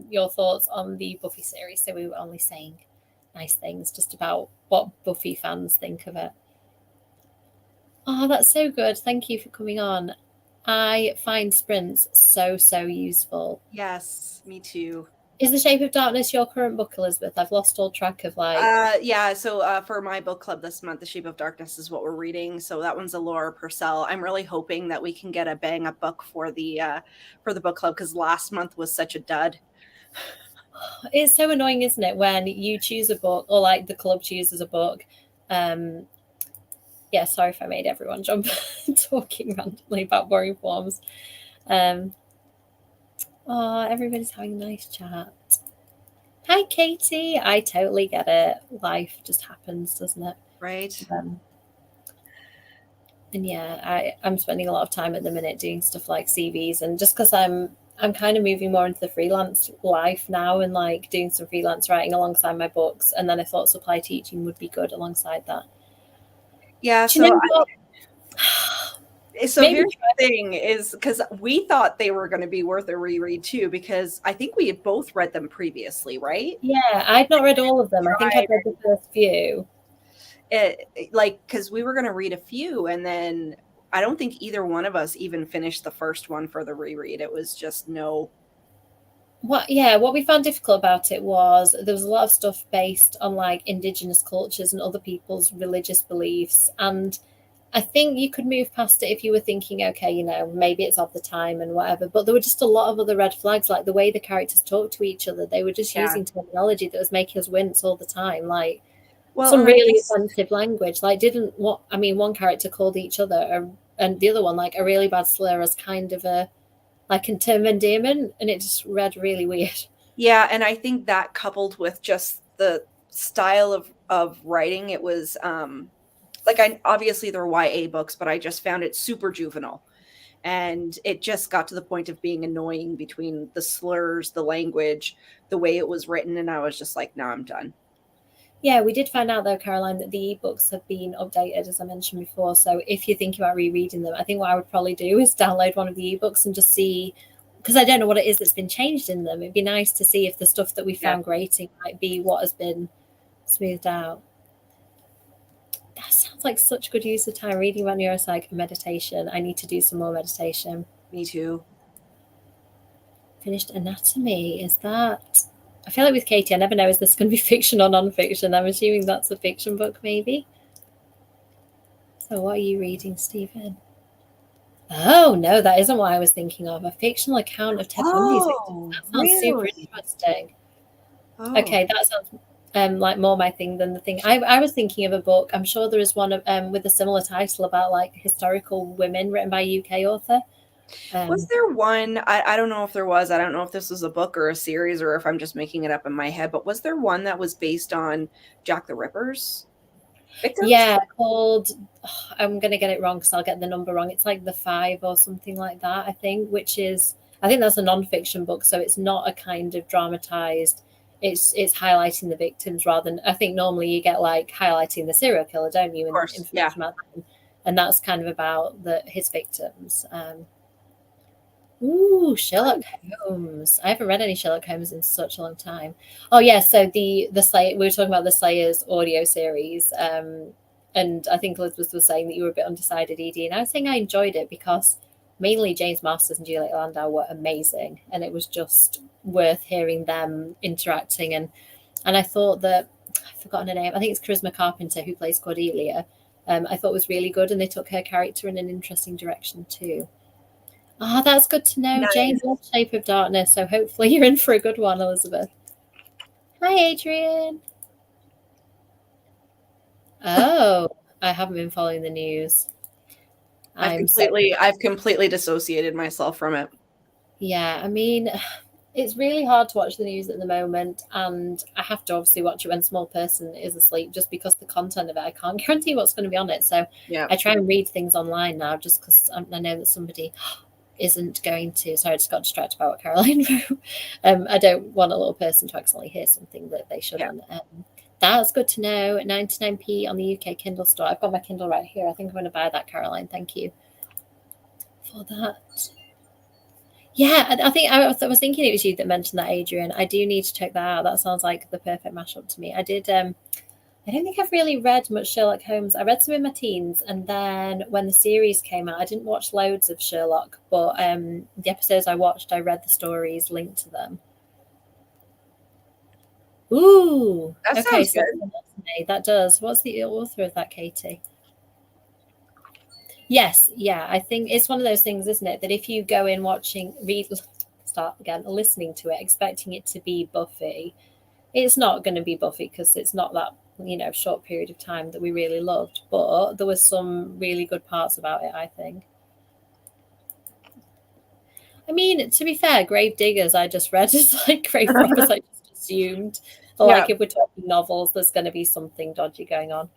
your thoughts on the Buffy series. So we were only saying nice things just about what Buffy fans think of it. Oh, that's so good. Thank you for coming on. I find sprints so useful. Yes, me too. Is The Shape of Darkness your current book, Elizabeth? I've lost all track of like. Yeah. So for my book club this month, The Shape of Darkness is what we're reading. So that one's a Laura Purcell. I'm really hoping that we can get a bang up book for the book club because last month was such a dud. It's so annoying, isn't it, when you choose a book or like the club chooses a book. Yeah, sorry if I made everyone jump talking randomly about boring forms. Oh, everybody's having a nice chat. Hi, Katie. I totally get it. Life just happens, doesn't it? Right. And yeah, I'm spending a lot of time at the minute doing stuff like CVs, and just because I'm kind of moving more into the freelance life now and like doing some freelance writing alongside my books, and then I thought supply teaching would be good alongside that. Yeah. So here's the thing is because we thought they were going to be worth a reread too, because I think we had both read them previously, right? Yeah, I'd not read all of them. I think I'd read the first few. Because we were going to read a few, and then I don't think either one of us even finished the first one for the reread. It was just no. What we found difficult about it was there was a lot of stuff based on like indigenous cultures and other people's religious beliefs, and I think you could move past it if you were thinking, okay, you know, maybe it's of the time and whatever. But there were just a lot of other red flags, like the way the characters talk to each other. They were just using terminology that was making us wince all the time, like some really offensive language. Like, one character called each other and the other one like a really bad slur as kind of a like a term of endearment, and it just read really weird. Yeah, and I think that coupled with just the style of writing, it was like I obviously they're YA books, but I just found it super juvenile. And it just got to the point of being annoying between the slurs, the language, the way it was written, and I was just like, no, I'm done. Yeah, we did find out though, Caroline, that the ebooks have been updated, as I mentioned before. So if you're thinking about rereading them, I think what I would probably do is download one of the ebooks and just see, because I don't know what it is that's been changed in them. It'd be nice to see if the stuff that we found grating might be what has been smoothed out. That sounds like such good use of time reading about neuropsych and meditation. I need to do some more meditation. Me too. Finished anatomy. Is that? I feel like with Katie, I never know is this going to be fiction or non-fiction. I'm assuming that's a fiction book, maybe. So what are you reading, Stephen? Oh no, that isn't what I was thinking of. A fictional account of Ted Bundy's victims. That sounds super interesting. Oh. Okay, that sounds like more my thing than the thing. I was thinking of a book. I'm sure there is one with a similar title about like historical women written by a UK author. Was there one? I don't know if there was. I don't know if this was a book or a series or if I'm just making it up in my head, but was there one that was based on Jack the Ripper's victims? Yeah, called, I'm going to get it wrong because I'll get the number wrong. It's like The Five or something like that, I think, which is, I think that's a non-fiction book. So it's not a kind of dramatized, it's highlighting the victims rather than, I think normally you get like highlighting the serial killer, don't you? Of course, information about them. And that's kind of about his victims. Ooh, Sherlock Holmes. I haven't read any Sherlock Holmes in such a long time. Oh yeah, so the Slayer, we were talking about the Slayers audio series. And I think Elizabeth was saying that you were a bit undecided, Edie, and I was saying I enjoyed it because mainly James Masters and Juliet Landau were amazing, and it was just worth hearing them interacting. And I thought that, I've forgotten her name, I think it's Charisma Carpenter who plays Cordelia. I thought was really good, and they took her character in an interesting direction too. Oh, that's good to know. Nice. Jane loves Shape of Darkness, so hopefully you're in for a good one, Elizabeth. Hi, Adrian. Oh, I haven't been following the news. I've completely dissociated myself from it. Yeah, I mean, it's really hard to watch the news at the moment, and I have to obviously watch it when a small person is asleep just because the content of it, I can't guarantee what's going to be on it. So yeah. I try and read things online now just because I know that somebody isn't going to. Sorry, I just got distracted by what Caroline wrote. I don't want a little person to accidentally hear something that they shouldn't. Yeah. That's good to know. 99p on the UK Kindle store. I've got my Kindle right here. I think I'm going to buy that, Caroline. Thank you for that. Yeah, I think I was thinking it was you that mentioned that, Adrian. I do need to check that out. That sounds like the perfect mashup to me. I did. I don't think I've really read much Sherlock Holmes. I read some in my teens, and then when the series came out, I didn't watch loads of Sherlock, but the episodes I watched, I read the stories linked to them. Ooh, that sounds good. That does. What's the author of that, Katie? Yes, yeah, I think it's one of those things, isn't it, that if you go in listening to it, expecting it to be Buffy, it's not going to be Buffy because it's not that, short period of time that we really loved, but there was some really good parts about it, I think. I mean, to be fair, Grave Diggers I just read as like grave robbers. I just assumed, or like if we're talking novels, there's going to be something dodgy going on.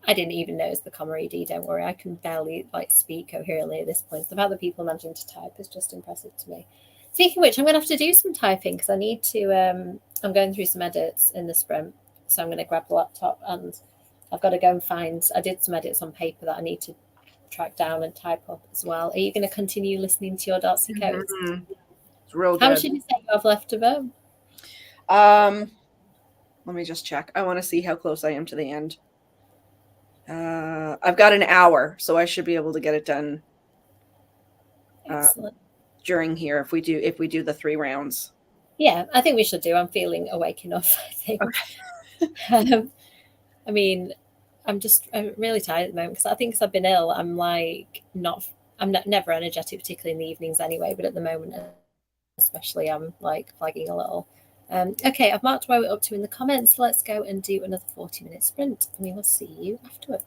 I didn't even notice the comma ED, don't worry. I can barely speak coherently at this point. The fact that people managing to type is just impressive to me. Speaking of which, I'm going to have to do some typing because I need to, I'm going through some edits in the sprint. So I'm going to grab the laptop and I've got to go and I did some edits on paper that I need to track down and type up as well. Are you going to continue listening to your Darcy codes? Mm-hmm. It's real good. How much did you say you have left of it? Let me just check. I want to see how close I am to the end. I've got an hour, so I should be able to get it done. Excellent. During here, if we do the 3 rounds. Yeah, I think we should do. I'm feeling awake enough, I think. Okay. I mean, I'm really tired at the moment because I've been ill. I'm never energetic, particularly in the evenings anyway, but at the moment especially I'm flagging a little. Okay, I've marked where we're up to in the comments. Let's go and do another 40-minute sprint and we will see you afterwards.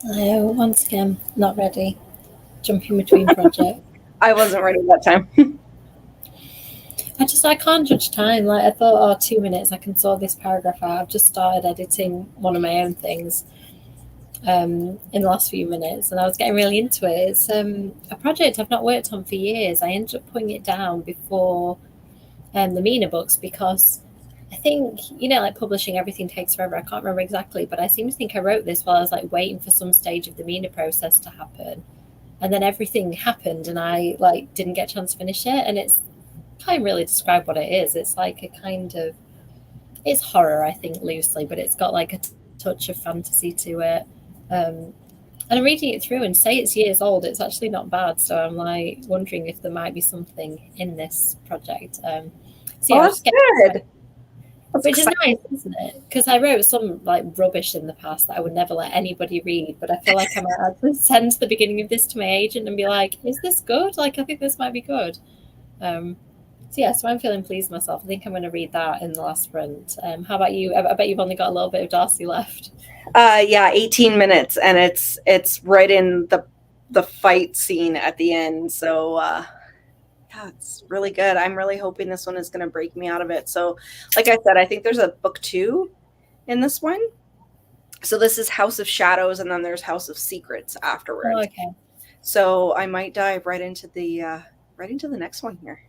Oh, once again, not ready. Jumping between projects. I wasn't ready that time. I can't judge time. Like I thought, oh, 2 minutes, I can sort this paragraph out. I've just started editing one of my own things in the last few minutes, and I was getting really into it. It's a project I've not worked on for years. I ended up putting it down before the Mina books because I think, like publishing, everything takes forever. I can't remember exactly, but I seem to think I wrote this while I was like waiting for some stage of the Mina process to happen. And then everything happened and I like didn't get a chance to finish it. And can't really describe what it is. It's like a kind of, it's horror, I think, loosely, but it's got like a touch of fantasy to it. And I'm reading it through and say it's years old. It's actually not bad. So I'm like wondering if there might be something in this project. So yeah, That's good. Which is nice, isn't it? Because I wrote some like rubbish in the past that I would never let anybody read, but I feel like I might actually send the beginning of this to my agent and be like, "Is this good? Like, I think this might be good." So I'm feeling pleased with myself. I think I'm going to read that in the last sprint. How about you? I bet you've only got a little bit of Darcy left. Yeah, 18 minutes, and it's right in the fight scene at the end. So yeah, it's really good. I'm really hoping this one is going to break me out of it. So, like I said, I think there's a book 2 in this one. So this is House of Shadows, and then there's House of Secrets afterwards. Oh, okay. So I might dive right into the next one here.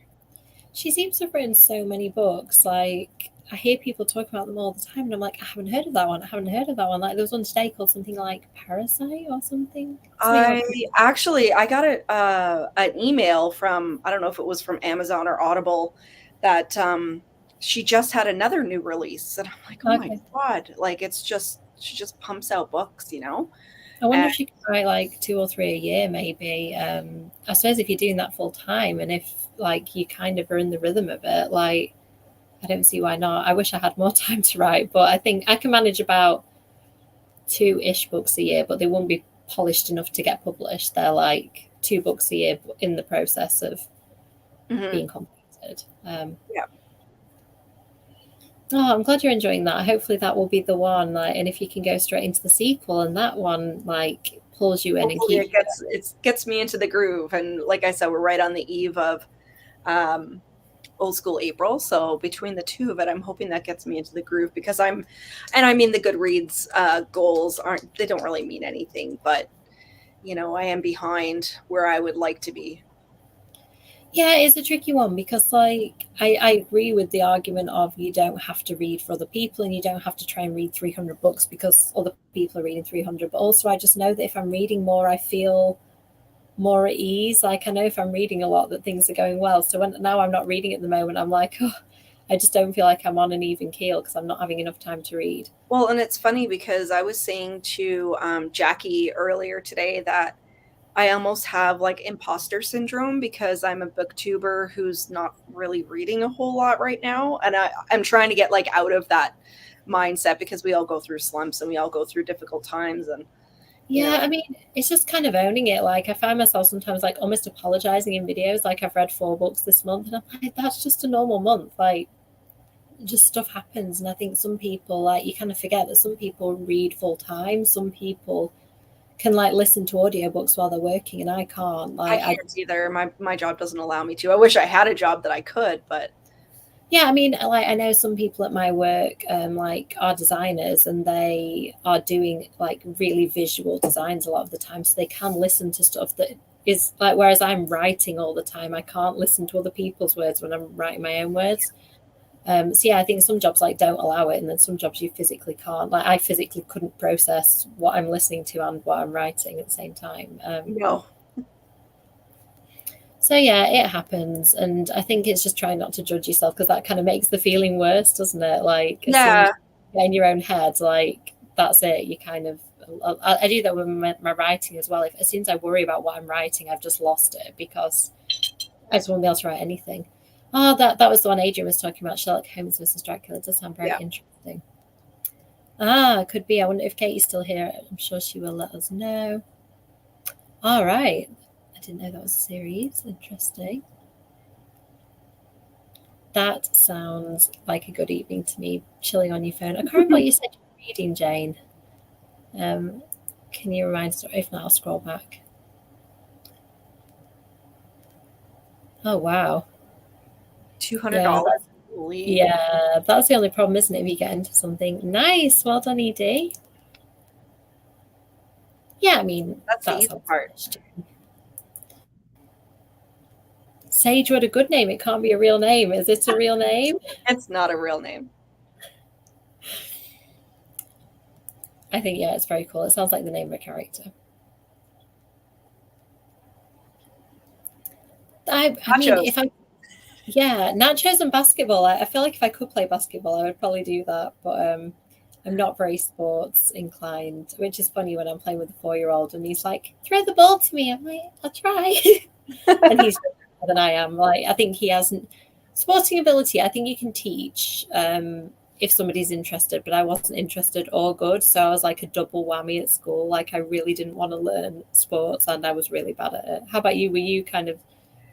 She seems to have written so many books. Like I hear people talk about them all the time, and I'm like, I haven't heard of that one. I haven't heard of that one. Like there was one today called something like Parasite or something. I got an email from, I don't know if it was from Amazon or Audible, that she just had another new release, and I'm like, oh my god, like she just pumps out books, I wonder if she could write like 2 or 3 a year, maybe. I suppose if you're doing that full time, and if like you kind of are in the rhythm of it, like I don't see why not. I wish I had more time to write, but I think I can manage about 2-ish books a year, but they won't be polished enough to get published. They're like 2 books a year in the process of being completed. Yeah. Oh, I'm glad you're enjoying that. Hopefully that will be the one. Like, and if you can go straight into the sequel, and that one like pulls you in and keeps it gets me into the groove. And like I said, we're right on the eve of Old School April. So between the two of it, I'm hoping that gets me into the groove, because the Goodreads goals they don't really mean anything, but I am behind where I would like to be. Yeah, it's a tricky one because like I agree with the argument of you don't have to read for other people and you don't have to try and read 300 books because other people are reading 300, but also I just know that if I'm reading more, I feel more at ease. Like I know if I'm reading a lot that things are going well. So now I'm not reading at the moment, I'm like, oh, I just don't feel like I'm on an even keel because I'm not having enough time to read. Well, and it's funny because I was saying to Jackie earlier today that I almost have like imposter syndrome because I'm a booktuber who's not really reading a whole lot right now. And I'm trying to get like out of that mindset because we all go through slumps and we all go through difficult times. And yeah, I mean, it's just kind of owning it. Like I find myself sometimes like almost apologizing in videos. Like I've read 4 books this month and I'm like, that's just a normal month. Like just stuff happens. And I think some people, like you kind of forget that some people read full time. Some people can like listen to audiobooks while they're working, and I can't. Like I can't either. My job doesn't allow me to. I wish I had a job that I could, but yeah, I mean, like I know some people at my work like are designers and they are doing like really visual designs a lot of the time, so they can listen to stuff that is like, whereas I'm writing all the time, I can't listen to other people's words when I'm writing my own words. So yeah, I think some jobs like don't allow it, and then some jobs you physically can't. Like I physically couldn't process what I'm listening to and what I'm writing at the same time. No. So yeah, it happens, and I think it's just trying not to judge yourself because that kind of makes the feeling worse, doesn't it? Like as soon as you get in your own head, like that's it. You kind of I do that with my writing as well. If as soon as I worry about what I'm writing, I've just lost it because I just won't be able to write anything. Oh, that was the one Adrian was talking about, Sherlock Holmes versus Dracula. It does sound very interesting. Could be. I wonder if Katie's still here. I'm sure she will let us know. All right. I didn't know that was a series. Interesting. That sounds like a good evening to me, chilling on your phone. I can't remember what you said you were reading, Jane. Can you remind us? If not, I'll scroll back. Oh, wow. $200. Yeah, that's the only problem, isn't it? If you get into something nice. Well done, ED. Yeah, I mean, That's the easy part. Sagewood, a good name. It can't be a real name. Is it a real name? It's not a real name. I think, yeah, it's very cool. It sounds like the name of a character. I mean, nachos and basketball. I feel like if I could play basketball, I would probably do that. But I'm not very sports inclined, which is funny when I'm playing with a 4-year-old and he's like, throw the ball to me. I'm like, I'll try. And he's better than I am. Like, I think he hasn't sporting ability. I think you can teach if somebody's interested, but I wasn't interested or good. So I was like a double whammy at school. Like, I really didn't want to learn sports and I was really bad at it. How about you? Were you kind of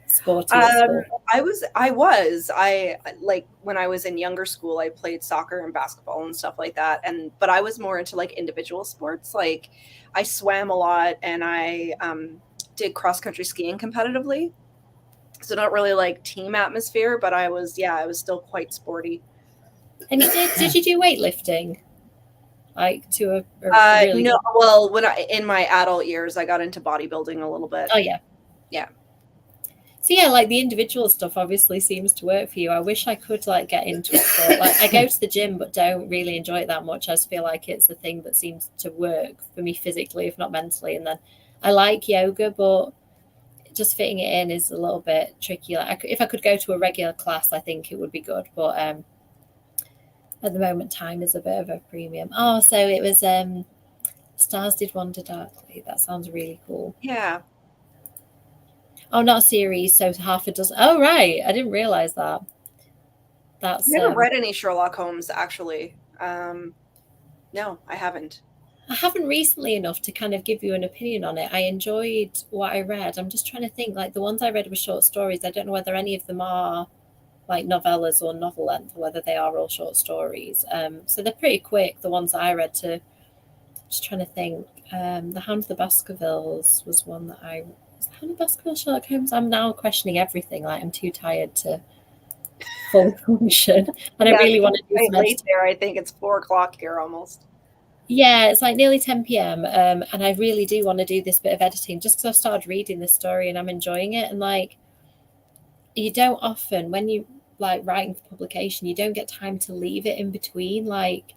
sporty at school? I like when I was in younger school, I played soccer and basketball and stuff like that. But I was more into like individual sports. Like I swam a lot and I did cross-country skiing competitively. So not really like team atmosphere, but I was still quite sporty. And did you do weightlifting? Like to a really no, well, in my adult years, I got into bodybuilding a little bit. Oh yeah. Yeah. So yeah, like the individual stuff obviously seems to work for you. I wish I could like get into it, but like I go to the gym but don't really enjoy it that much. I just feel like it's a thing that seems to work for me physically, if not mentally. And then I like yoga, but just fitting it in is a little bit tricky. Like if I could go to a regular class, I think it would be good. But at the moment, time is a bit of a premium. Oh, so it was Stars Did Wander Darkly. That sounds really cool. Yeah. Oh, not a series, so half a dozen. Oh, right. I didn't realize that. That's I've never read any Sherlock Holmes, actually. No, I haven't. I haven't recently enough to kind of give you an opinion on it. I enjoyed what I read. I'm just trying to think, like the ones I read were short stories. I don't know whether any of them are like novellas or novel length, or whether they are all short stories. So they're pretty quick, the ones I read. Just trying to think. The Hound of the Baskervilles was one that I... The Hound of the Baskervilles, Sherlock Holmes? I'm now questioning everything. Like I'm too tired to full function. And I really want to do some late there. I think it's 4:00 here almost. Yeah, it's like nearly 10 p.m. And I really do want to do this bit of editing just because I've started reading this story and I'm enjoying it. And like, you don't often, when you like writing for publication, you don't get time to leave it in between. Like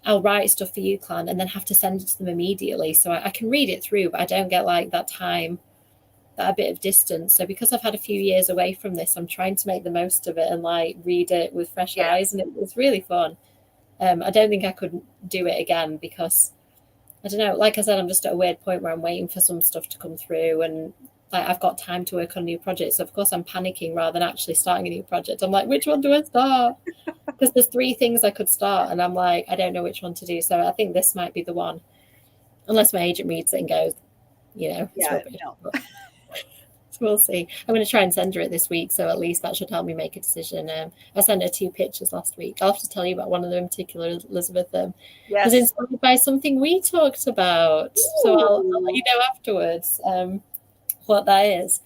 I'll write stuff for UClan and then have to send it to them immediately. So I can read it through, but I don't get like that time, that a bit of distance. So because I've had a few years away from this, I'm trying to make the most of it and like read it with fresh eyes. And it was really fun. I don't think I could do it again because I don't know, like I said, I'm just at a weird point where I'm waiting for some stuff to come through and like I've got time to work on new projects. So of course I'm panicking rather than actually starting a new project. I'm like, which one do I start? Because there's 3 things I could start and I'm like, I don't know which one to do. So I think this might be the one, unless my agent reads it and goes, it's rubbish. No. So we'll see. I'm going to try and send her it this week, so at least that should help me make a decision. I sent her 2 pictures last week. I'll have to tell you about one of them in particular, Elizabeth. Was inspired by something we talked about. Ooh. So I'll let you know afterwards what that is.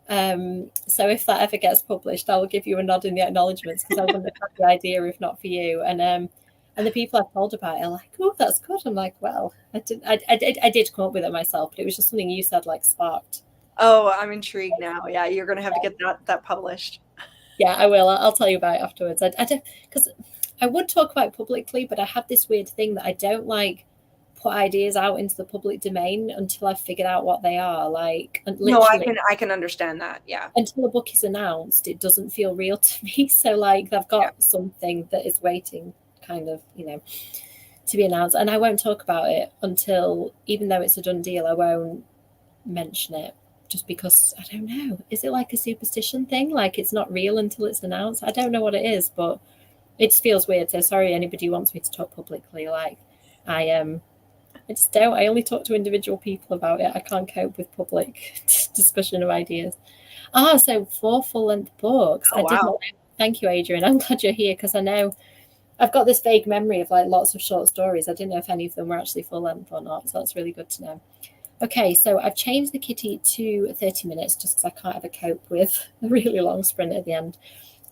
So if that ever gets published, I will give you a nod in the acknowledgements because I wouldn't have had the idea if not for you. And the people I've told about it are like, oh, that's good. I'm like, well, I did come up with it myself, but it was just something you said like sparked. Oh, I'm intrigued now. Yeah, you're going to have to get that published. Yeah, I will. I'll tell you about it afterwards. I don't, because I would talk about it publicly, but I have this weird thing that I don't like put ideas out into the public domain until I've figured out what they are. Like, no, I can understand that. Yeah. Until a book is announced, it doesn't feel real to me. So like, I've got something that is waiting, kind of, to be announced, and I won't talk about it until, even though it's a done deal, I won't mention it. Just because I don't know, is it like a superstition thing? Like it's not real until it's announced. I don't know what it is, but it just feels weird. So sorry, anybody who wants me to talk publicly. Like I just don't. I only talk to individual people about it. I can't cope with public discussion of ideas. So 4 full-length books. Oh, wow. Thank you, Adrian. I'm glad you're here because I know I've got this vague memory of like lots of short stories. I didn't know if any of them were actually full length or not, so that's really good to know. Okay, so I've changed the kitty to 30 minutes just because I can't ever cope with a really long sprint at the end.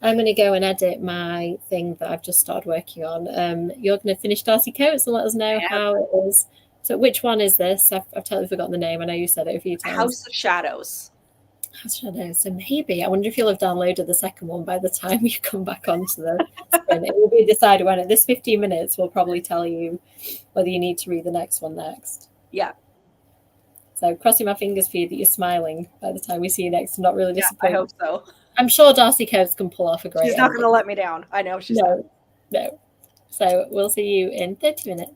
I'm going to go and edit my thing that I've just started working on. You're going to finish Darcy Coates and let us know how it is. So which one is this? I've totally forgotten the name. I know you said it a few times. House of Shadows. House of Shadows. So maybe, I wonder if you'll have downloaded the second one by the time you come back onto the sprint. It will be decided when this 15 minutes will probably tell you whether you need to read the next one next. Yeah. So crossing my fingers for you that you're smiling by the time we see you next and not really disappointed. I hope so. I'm sure Darcy Coates can pull off a great She's not going to let me down. I know she's not. No. So we'll see you in 30 minutes.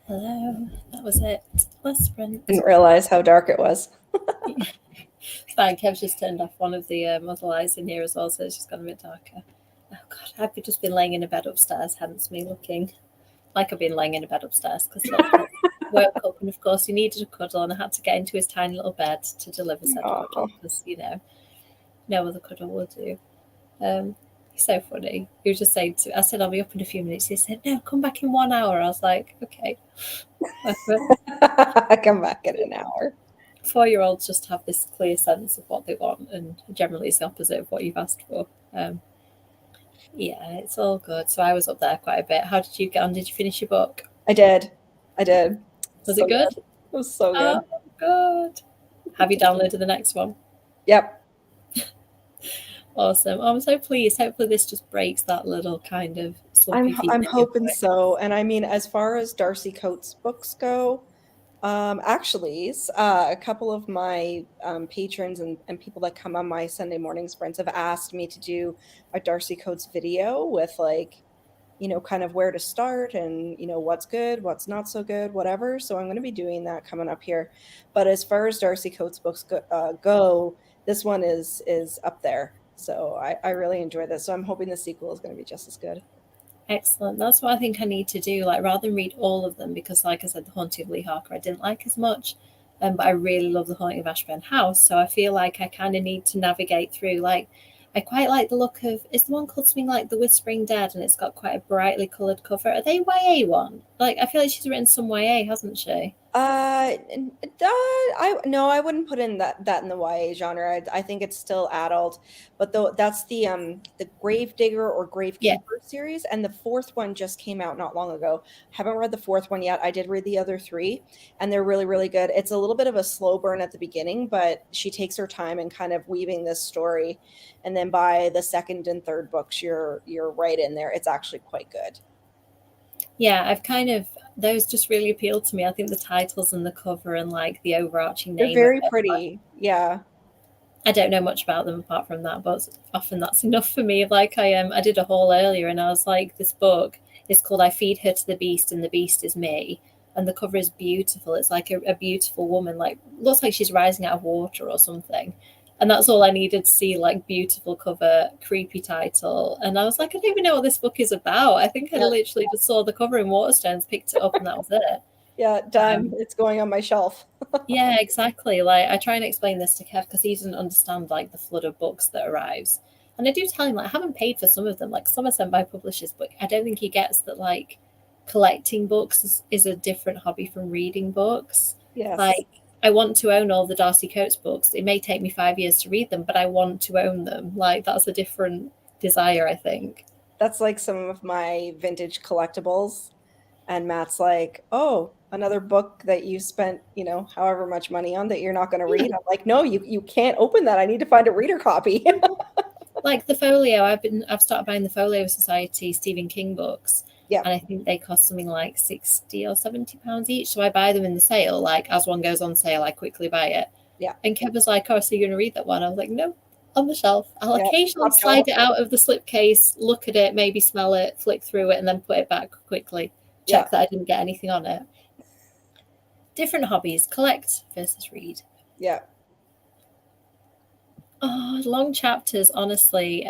Hello. That was it. Last sprint. Didn't realize how dark it was. Fine. Kev's just turned off one of the other lights in here as well, so it's just gone a bit darker. Oh God, I've just been laying in a bed upstairs, hence me looking like I've been laying in a bed upstairs because woke up and of course he needed a cuddle and I had to get into his tiny little bed to deliver said cuddle because no other cuddle will do. He's so funny. He was just saying I said I'll be up in a few minutes. He said no, come back in 1 hour. I was like, okay. I come back in an hour. 4-year-olds just have this clear sense of what they want, and generally it's the opposite of what you've asked for. Yeah, it's all good. So I was up there quite a bit. How did you get on? Did you finish your book? I did. Was it good? It was so good. Oh, good. Have you downloaded the next one? Yep. Awesome. I'm so pleased. Hopefully this just breaks that little kind of I'm hoping so. And I mean, as far as Darcy Coates books go, actually, a couple of my patrons and people that come on my Sunday morning sprints have asked me to do a Darcy Coates video with kind of where to start and, what's good, what's not so good, whatever. So I'm going to be doing that coming up here. But as far as Darcy Coates books go, this one is up there. So I really enjoy this. So I'm hoping the sequel is going to be just as good. Excellent. That's what I think I need to do. Like, rather than read all of them, because like I said, The Haunting of Lee Harker I didn't like as much. But I really love The Haunting of Ashburn House. So I feel like I kind of need to navigate through. Like, I quite like the look of, is the one called something like The Whispering Dead, and it's got quite a brightly coloured cover. Are they YA one? Like, I feel like she's written some YA, hasn't she? I wouldn't put in that in the YA genre. I think it's still adult, but that's the Gravedigger or Gravekeeper series, and the fourth one just came out not long ago. Haven't read the fourth one yet. I did read the other three, and they're really, really good. It's a little bit of a slow burn at the beginning, but she takes her time in kind of weaving this story, and then by the second and third books, you're right in there. It's actually quite good. Yeah, those just really appealed to me. I think the titles and the cover and like the overarching name. They're very pretty. Yeah. I don't know much about them apart from that, but often that's enough for me. Like I did a haul earlier and I was like, this book is called I Feed Her to the Beast and the Beast is Me. And the cover is beautiful. It's like a beautiful woman, like looks like she's rising out of water or something. And that's all I needed to see, like beautiful cover, creepy title. And I was like, I don't even know what this book is about. I think I literally just saw the cover in Waterstones, picked it up, and that was it. Yeah, done. It's going on my shelf. Yeah, exactly. Like I try and explain this to Kev because he doesn't understand like the flood of books that arrives. And I do tell him like I haven't paid for some of them. Like some are sent by publishers, but I don't think he gets that like collecting books is a different hobby from reading books. Yes. Like I want to own all the Darcy Coates books. It may take me 5 years to read them, but I want to own them. Like that's a different desire, I think. That's like some of my vintage collectibles. And Matt's like, oh, another book that you spent, however much money on that you're not going to read. I'm like, no, you can't open that. I need to find a reader copy. Like the folio, I've started buying the Folio Society Stephen King books. Yeah. And I think they cost something like £60 or £70 each. So I buy them in the sale. Like as one goes on sale, I quickly buy it. Yeah. And Kev was like, oh, so you're going to read that one? I was like, no, on the shelf. I'll occasionally slide it out of the slipcase, look at it, maybe smell it, flick through it, and then put it back quickly. Check that I didn't get anything on it. Different hobbies, collect versus read. Yeah. Oh, long chapters, honestly.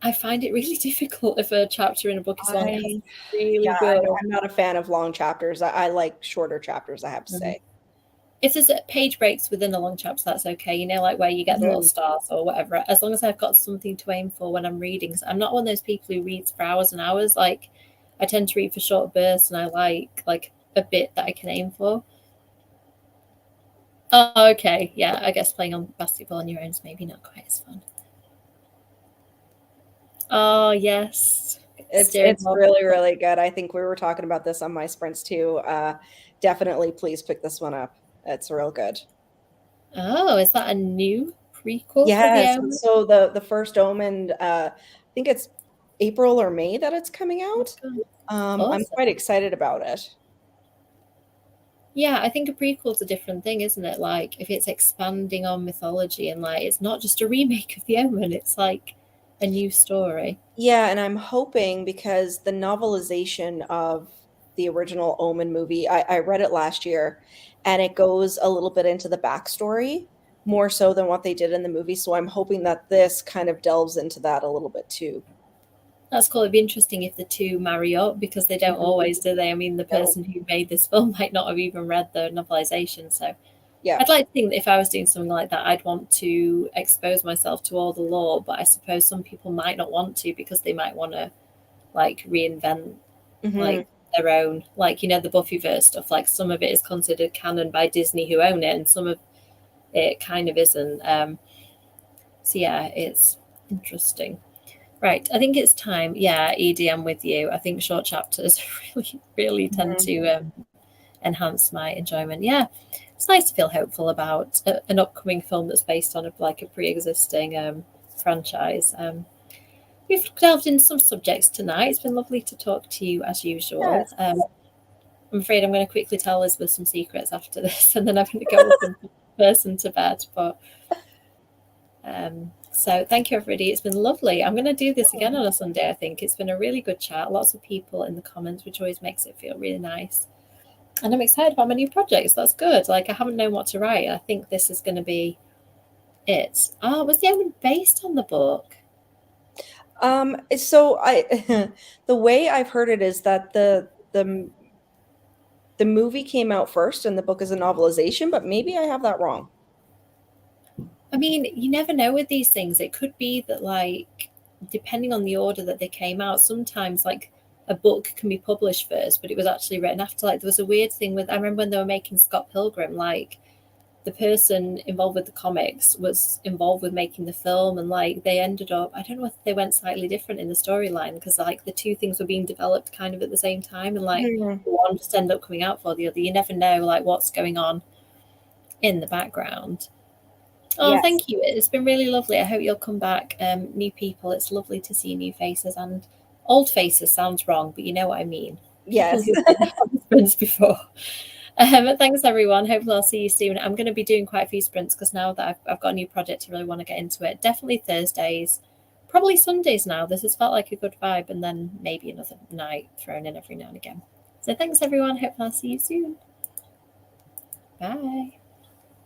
I find it really difficult if a chapter in a book is long. Really good. I'm not a fan of long chapters. I like shorter chapters, I have to say. If there's page breaks within a long chapter, that's okay. Like where you get the little stars or whatever. As long as I've got something to aim for when I'm reading. So I'm not one of those people who reads for hours and hours. Like I tend to read for short bursts, and I like a bit that I can aim for. Oh, okay. Yeah, I guess playing on basketball on your own is maybe not quite as fun. Oh, yes. It's really, really good. I think we were talking about this on my sprints too. Definitely please pick this one up. It's real good. Oh, is that a new prequel? Yes. So the first Omen, I think it's April or May that it's coming out. Awesome. I'm quite excited about it. Yeah, I think a prequel is a different thing, isn't it? Like if it's expanding on mythology and like it's not just a remake of The Omen, it's like a new story. Yeah, and I'm hoping because the novelization of the original Omen movie. I read it last year, and it goes a little bit into the backstory more so than what they did in the movie. So I'm hoping that this kind of delves into that a little bit too. That's cool. It'd be interesting if the two marry up, because they don't always, do they? I mean, the person who made this film might not have even read the novelization. So yeah, I'd like to think that if I was doing something like that, I'd want to expose myself to all the lore. But I suppose some people might not want to, because they might want to like reinvent like their own, like, you know, the Buffyverse stuff. Like some of it is considered canon by Disney, who own it, and some of it kind of isn't. So yeah, it's interesting. Right, I think it's time. Yeah, Edie, I'm with you. I think short chapters really tend to enhance my enjoyment. Yeah, it's nice to feel hopeful about an upcoming film that's based on a pre-existing franchise. We've delved into some subjects tonight. It's been lovely to talk to you as usual. Yes. I'm afraid I'm going to quickly tell Elizabeth some secrets after this, and then I'm going to go up and put the person to bed. But so thank you, everybody. It's been lovely. I'm going to do this again on a Sunday, I think. It's been a really good chat. Lots of people in the comments, which always makes it feel really nice. And I'm excited about my new projects. That's good. Like, I haven't known what to write. I think this is going to be it. Oh, was the Omen based on the book? So the way I've heard it is that the movie came out first and the book is a novelization, but maybe I have that wrong. I mean, you never know with these things. It could be that, like, depending on the order that they came out, sometimes like a book can be published first, but it was actually written after. Like, there was a weird thing with, I remember when they were making Scott Pilgrim, like the person involved with the comics was involved with making the film, and like they ended up, I don't know if they went slightly different in the storyline, because like the two things were being developed kind of at the same time, and like one just ended up coming out for the other. You never know like what's going on in the background. Oh, yes. Thank you. It's been really lovely. I hope you'll come back. New people, it's lovely to see new faces, and old faces sounds wrong, but you know what I mean. Yes. Sprints before. Thanks, everyone. Hopefully I'll see you soon. I'm going to be doing quite a few sprints, because now that I've got a new project, I really want to get into it. Definitely Thursdays, probably Sundays now. This has felt like a good vibe, and then maybe another night thrown in every now and again. So thanks, everyone. Hope I'll see you soon. Bye.